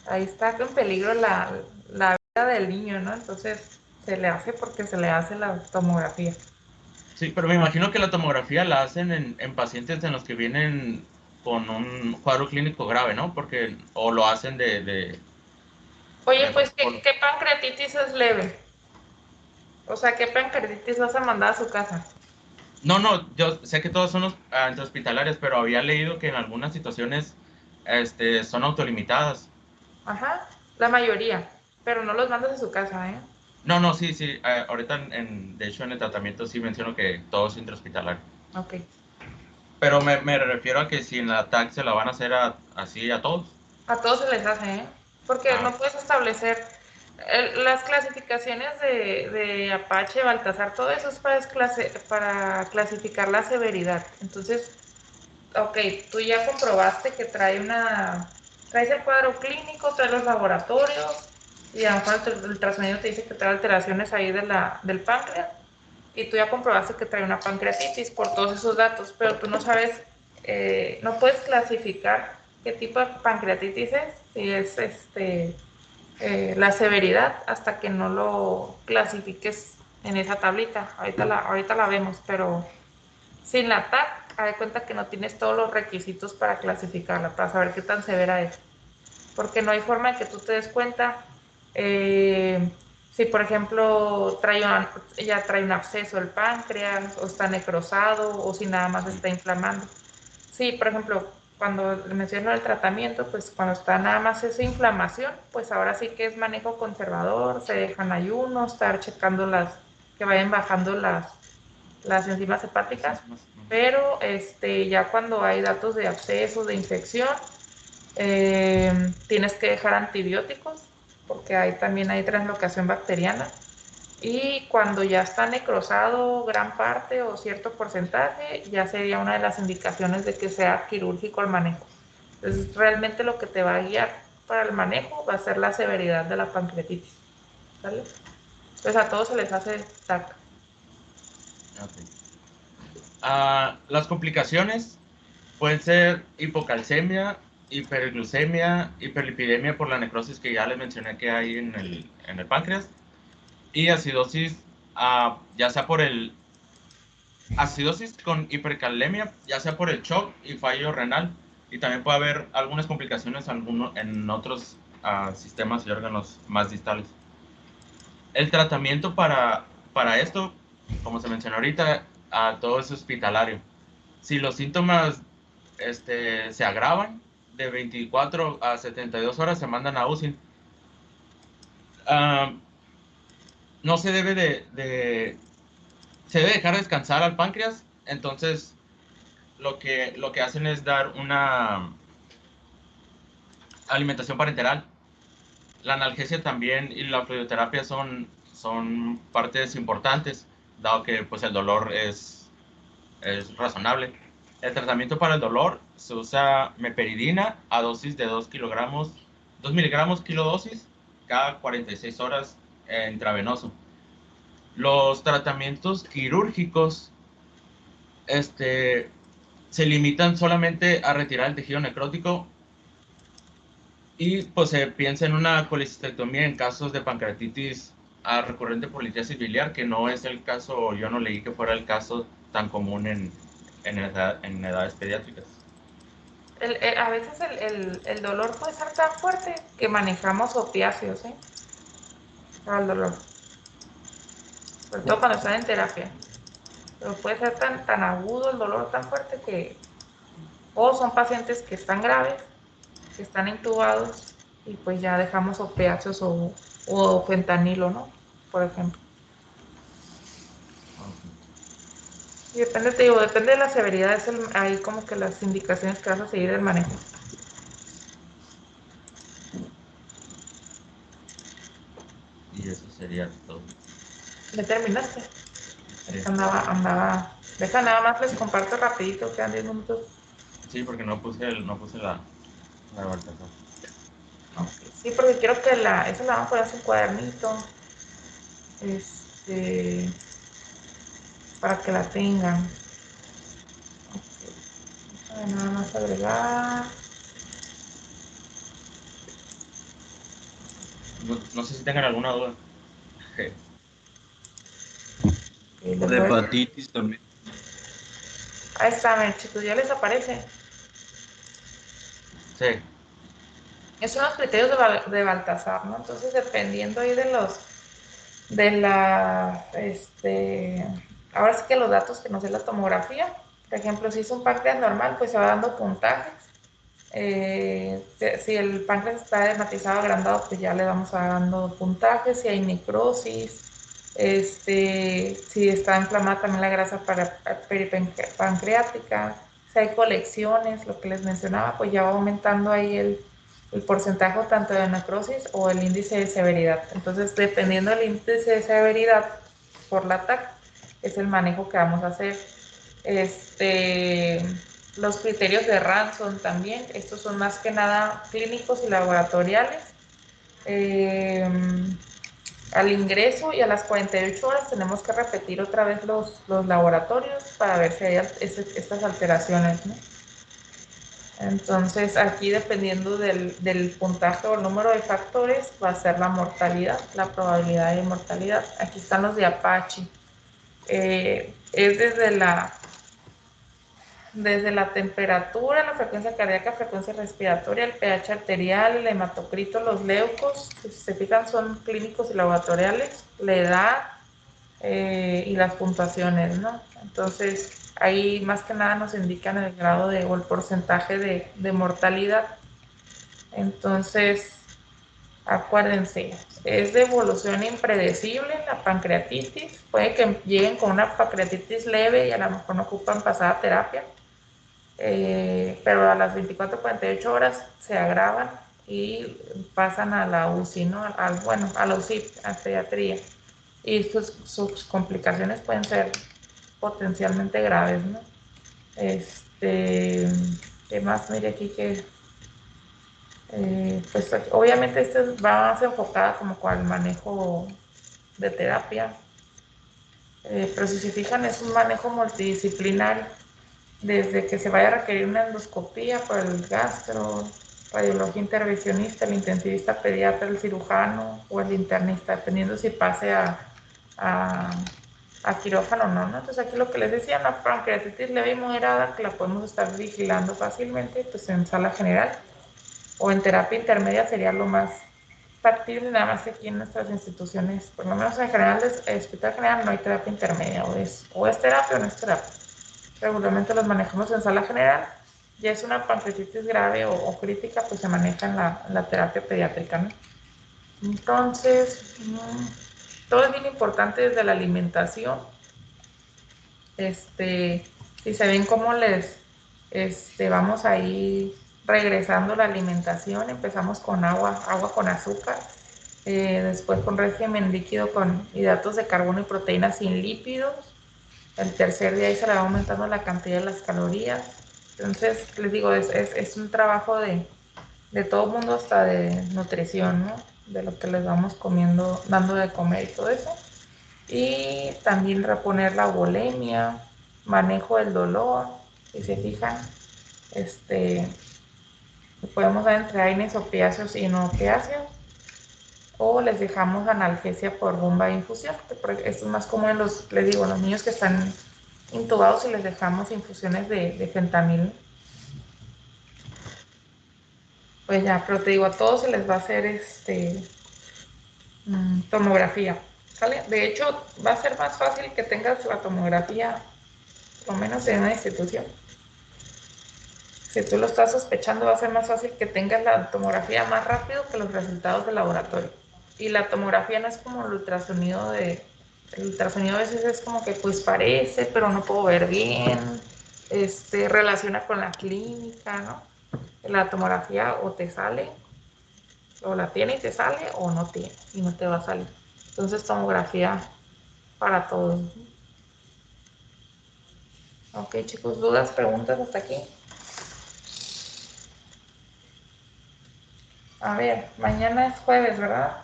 ahí está en peligro la vida del niño, ¿no? Entonces se le hace porque se le hace la tomografía. Sí, pero me imagino que la tomografía la hacen en pacientes en los que vienen con un cuadro clínico grave, ¿no? Porque, o lo hacen Oye, pues, ¿qué pancreatitis es leve? O sea, ¿qué pancreatitis vas a mandar a su casa? No, yo sé que todos son intrahospitalarias, pero había leído que en algunas situaciones son autolimitadas. Ajá, la mayoría, pero no los mandas a su casa, ¿eh? No, sí, ahorita de hecho en el tratamiento sí menciono que todo es intrahospitalario. Ok. Pero me refiero a que si en la TAC se la van a hacer así a todos. A todos se les hace, ¿eh? Porque no puedes establecer las clasificaciones de Apache, Baltasar, todo eso es para clasificar la severidad. Entonces, ok, tú ya comprobaste que traes el cuadro clínico, traes los laboratorios, y a lo mejor el ultrasonido te dice que trae alteraciones ahí del páncreas, y tú ya comprobaste que trae una pancreatitis por todos esos datos, pero tú no sabes, no puedes clasificar qué tipo de pancreatitis es, si es la severidad, hasta que no lo clasifiques en esa tablita. Ahorita la vemos, pero sin la TAC, haz de cuenta que no tienes todos los requisitos para clasificarla, para saber qué tan severa es. Porque no hay forma de que tú te des cuenta si, por ejemplo, ya trae un absceso el páncreas, o está necrosado, o si nada más está inflamando. Sí, por ejemplo, cuando menciono el tratamiento, pues cuando está nada más esa inflamación, pues ahora sí que es manejo conservador, se dejan ayunos, estar checando que vayan bajando las enzimas hepáticas, pero ya cuando hay datos de absceso, de infección, tienes que dejar antibióticos, porque también hay translocación bacteriana. Y cuando ya está necrosado gran parte o cierto porcentaje, ya sería una de las indicaciones de que sea quirúrgico el manejo. Entonces, realmente lo que te va a guiar para el manejo va a ser la severidad de la pancreatitis. ¿Vale? Entonces, a todos se les hace TAC. Las complicaciones pueden ser hipocalcemia, hiperglucemia, hiperlipidemia por la necrosis que ya les mencioné que hay en el páncreas, y acidosis, ya sea por acidosis con hipercalemia, ya sea por el shock y fallo renal, y también puede haber algunas complicaciones en otros sistemas y órganos más distales. El tratamiento para esto, como se mencionó ahorita, todo es hospitalario. Si los síntomas se agravan, de 24 a 72 horas se mandan a UCI. No se debe se debe dejar descansar al páncreas, entonces lo que hacen es dar una alimentación parenteral. La analgesia también y la fluidoterapia son partes importantes, dado que pues el dolor es razonable. El tratamiento para el dolor se usa meperidina a dosis de 2 miligramos kilodosis cada 46 horas intravenoso. Los tratamientos quirúrgicos se limitan solamente a retirar el tejido necrótico, y pues se piensa en una colecistectomía en casos de pancreatitis recurrente por litiasis biliar, que no es el caso, yo no leí que fuera el caso tan común en edades pediátricas. A veces el dolor puede ser tan fuerte que manejamos opiáceos, ¿eh? Para el dolor. Sobre todo cuando están en terapia. Pero puede ser tan agudo el dolor, tan fuerte que... O son pacientes que están graves, que están intubados, y pues ya dejamos opiáceos o fentanilo, ¿no? Por ejemplo. Y depende, te digo, depende de la severidad, es ahí como que las indicaciones que vas a seguir del manejo. Y eso sería todo. ¿Ya terminaste? Sí. Deja nada más, les comparto rapidito, quedan 10 minutos. Sí, porque no puse la Baltasar. Okay. Sí, porque quiero que esa la vamos a poner en su cuadernito. Para que la tengan. Okay. Nada más agregar. No sé si tengan alguna duda. O de hepatitis también. Ahí está, chicos, ya les aparece. Sí. Esos son los criterios de Baltasar, ¿no? Entonces, dependiendo ahí ahora sí que los datos que nos dé la tomografía, por ejemplo, si es un páncreas normal, pues se va dando puntajes. Si el páncreas está hematizado, agrandado, pues ya le vamos dando puntajes. Si hay necrosis, si está inflamada también la grasa peripancreática, si hay colecciones, lo que les mencionaba, pues ya va aumentando ahí el porcentaje tanto de necrosis o el índice de severidad. Entonces, dependiendo del índice de severidad por la TAC, es el manejo que vamos a hacer. Los criterios de Ransom también, estos son más que nada clínicos y laboratoriales. Al ingreso y a las 48 horas tenemos que repetir otra vez los laboratorios para ver si hay estas alteraciones, ¿no? Entonces, aquí dependiendo del puntaje o el número de factores, va a ser la mortalidad, la probabilidad de mortalidad. Aquí están los de Apache. Es desde la temperatura, la frecuencia cardíaca, frecuencia respiratoria, el pH arterial, el hematocrito, los leucos, si se fijan son clínicos y laboratoriales, la edad y las puntuaciones, ¿no? Entonces, ahí más que nada nos indican el grado o el porcentaje de mortalidad. Entonces, acuérdense, es de evolución impredecible la pancreatitis. Puede que lleguen con una pancreatitis leve y a lo mejor no ocupan pasada terapia. Pero a las 24-48 horas se agravan y pasan a la UCI, ¿no? A la UCI, a pediatría. Y sus complicaciones pueden ser potencialmente graves, ¿no? ¿Qué más? Mire aquí que, pues obviamente va más enfocada como con el manejo de terapia, pero si se fijan es un manejo multidisciplinario, desde que se vaya a requerir una endoscopía por el gastro, radiología intervencionista, el intensivista pediatra, el cirujano o el internista, dependiendo si pase a quirófano o no, ¿no? Entonces aquí lo que les decía, una pancreatitis leve y moderada que la podemos estar vigilando fácilmente, pues en sala general o en terapia intermedia sería lo más factible, nada más que aquí en nuestras instituciones, por lo menos en general, el hospital general no hay terapia intermedia, o es terapia o no es terapia. Regularmente los manejamos en sala general. Ya es una pancreatitis grave o crítica, pues se maneja en la terapia pediátrica, ¿no? Entonces, todo es bien importante desde la alimentación. Si se ven cómo vamos ahí regresando la alimentación, empezamos con agua con azúcar, después con régimen líquido con hidratos de carbono y proteínas sin lípidos. El tercer día ahí se le va aumentando la cantidad de las calorías. Entonces, les digo, es un trabajo de todo mundo, hasta de nutrición, ¿no? De lo que les vamos comiendo, dando de comer y todo eso. Y también reponer la bulimia, manejo del dolor, si se fijan, podemos dar entre AINES, opiáceos y no opiáceos, o les dejamos analgesia por bomba de infusión, que esto es más común en les digo, los niños que están intubados y les dejamos infusiones de fentanil. Pues ya, pero te digo, a todos se les va a hacer tomografía, ¿sale? De hecho, va a ser más fácil que tengas la tomografía, por lo menos en una institución. Si tú lo estás sospechando, va a ser más fácil que tengas la tomografía más rápido que los resultados del laboratorio. Y la tomografía no es como el ultrasonido de el ultrasonido a veces es como que pues parece, pero no puedo ver bien, relaciona con la clínica, ¿no? La tomografía o te sale, o la tiene y te sale, o no tiene y no te va a salir. Entonces tomografía para todos. Ok, chicos, dudas, preguntas hasta aquí. A ver, mañana es jueves, ¿verdad?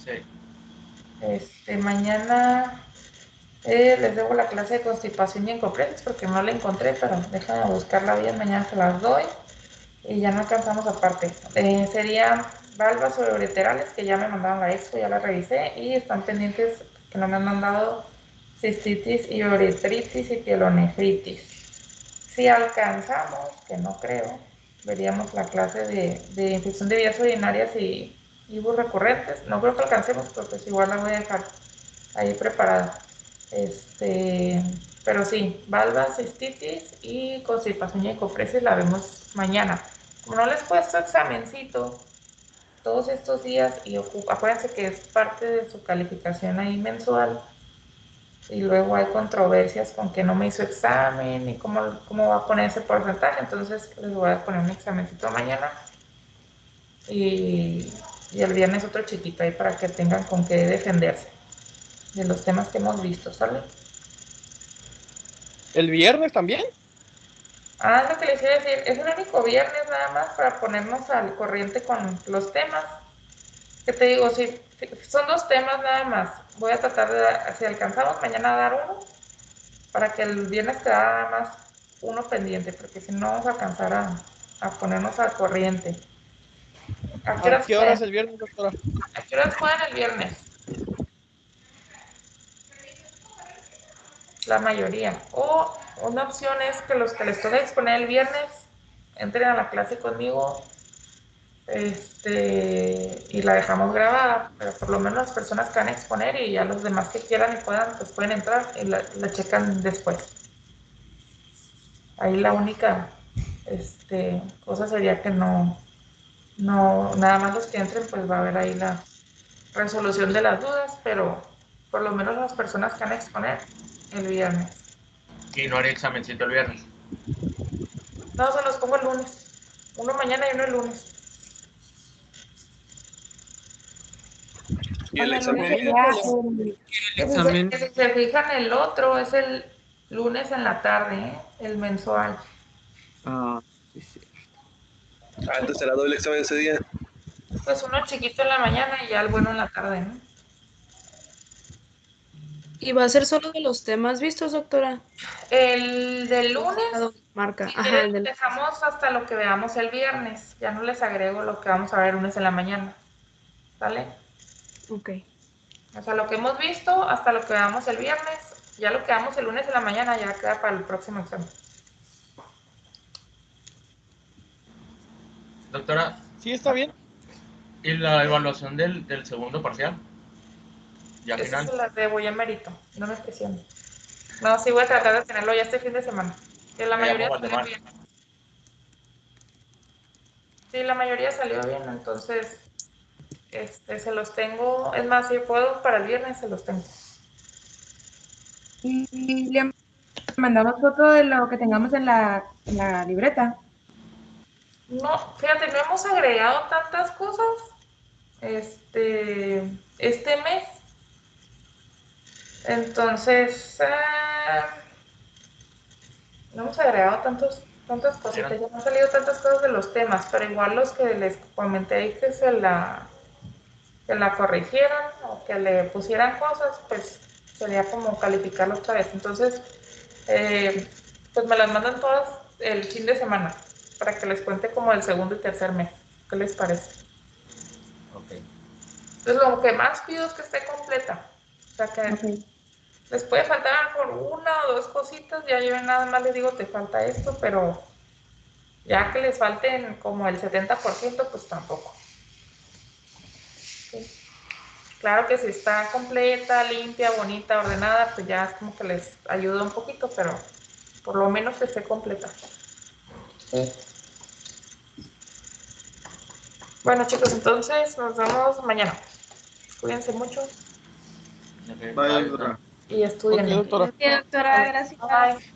Sí. Mañana les debo la clase de constipación y encofrentes porque no la encontré, pero déjame buscarla bien, mañana se las doy y ya no alcanzamos aparte. Serían valvas ureterales que ya me mandaron la expo, ya la revisé y están pendientes que no me han mandado cistitis y uretritis y pielonefritis. Si alcanzamos, que no creo, veríamos la clase de infección de vías urinarias y IBUs recurrentes. No creo que alcancemos, pero pues igual la voy a dejar ahí preparada. Pero sí, valvas, cistitis y constipación y ecopresis la vemos mañana. Como no les he puesto examencito todos estos días y acuérdense que es parte de su calificación ahí mensual, y luego hay controversias con que no me hizo examen y cómo va a poner ese porcentaje, entonces les voy a poner un examencito mañana y el viernes otro chiquito ahí para que tengan con qué defenderse de los temas que hemos visto, ¿sale? ¿El viernes también? Ah, lo que les iba a decir, es el único viernes nada más para ponernos al corriente con los temas. ¿Qué te digo? Sí, son 2 temas nada más. Voy a tratar de, si alcanzamos mañana a dar uno, para que el viernes quede nada más uno pendiente, porque si no vamos a alcanzar a ponernos al corriente. ¿A qué ¿A horas qué juegan? horas el viernes, doctora? ¿A qué horas juegan el viernes? La mayoría. O una opción es que los que les toque exponer el viernes entren a la clase conmigo y la dejamos grabada, pero por lo menos las personas que van a exponer y ya los demás que quieran y puedan, pues pueden entrar y la checan después. Ahí la única cosa sería que no, nada más los que entren, pues va a haber ahí la resolución de las dudas, pero por lo menos las personas que van a exponer el viernes. Y no haré examencito el viernes. No, se los pongo el lunes. Uno mañana y uno el lunes. ¿Y el Oye, examen lunes sería sería Examen. Si se fijan, el otro es el lunes en la tarde, ¿eh? El mensual. Ah, sí, sí. antes será doble examen ese día. Pues uno chiquito en la mañana y ya el bueno en la tarde, ¿no? ¿Y va a ser solo de los temas vistos, doctora? El del lunes, Marca. si Ajá, quieren, el del... dejamos hasta lo que veamos el viernes. Ya no les agrego lo que vamos a ver lunes en la mañana. ¿Sale? Ok. O sea, lo que hemos visto hasta lo que veamos el viernes. Ya lo que veamos el lunes en la mañana ya queda para el próximo examen. Doctora, Sí, está bien. ¿y la evaluación del segundo parcial? Ya Eso final. se las debo, ya merito. No me presionen. No, sí voy a tratar de tenerlo ya este fin de semana. Que la Me llamo mayoría salió Valdemar. bien. Sí, la mayoría salió bien, entonces se los tengo. Es más, si puedo para el viernes se los tengo. Y le mandamos foto de lo que tengamos en la libreta. No, fíjate, no hemos agregado tantas cosas este mes. Entonces, no hemos agregado tantas cositas, ya no han salido tantas cosas de los temas, pero igual los que les comenté ahí que la corrigieran o que le pusieran cosas, pues sería como calificarlo otra vez. Entonces, pues me las mandan todas el fin de semana para que les cuente como el segundo y tercer mes. ¿Qué les parece? Ok. Entonces, lo que más pido es que esté completa. O sea, que Ok. les puede faltar por una o 2 cositas, ya yo nada más les digo, te falta esto, pero ya que les falten como el 70%, pues tampoco. ¿Sí? Claro que si está completa, limpia, bonita, ordenada, pues ya es como que les ayuda un poquito, pero por lo menos que esté completa. Sí. Bueno, chicos, entonces nos vemos mañana. Cuídense mucho. Ok, Bye, bye, doctora. Y estudien. Ok, doctora. Sí, doctora, gracias. Bye.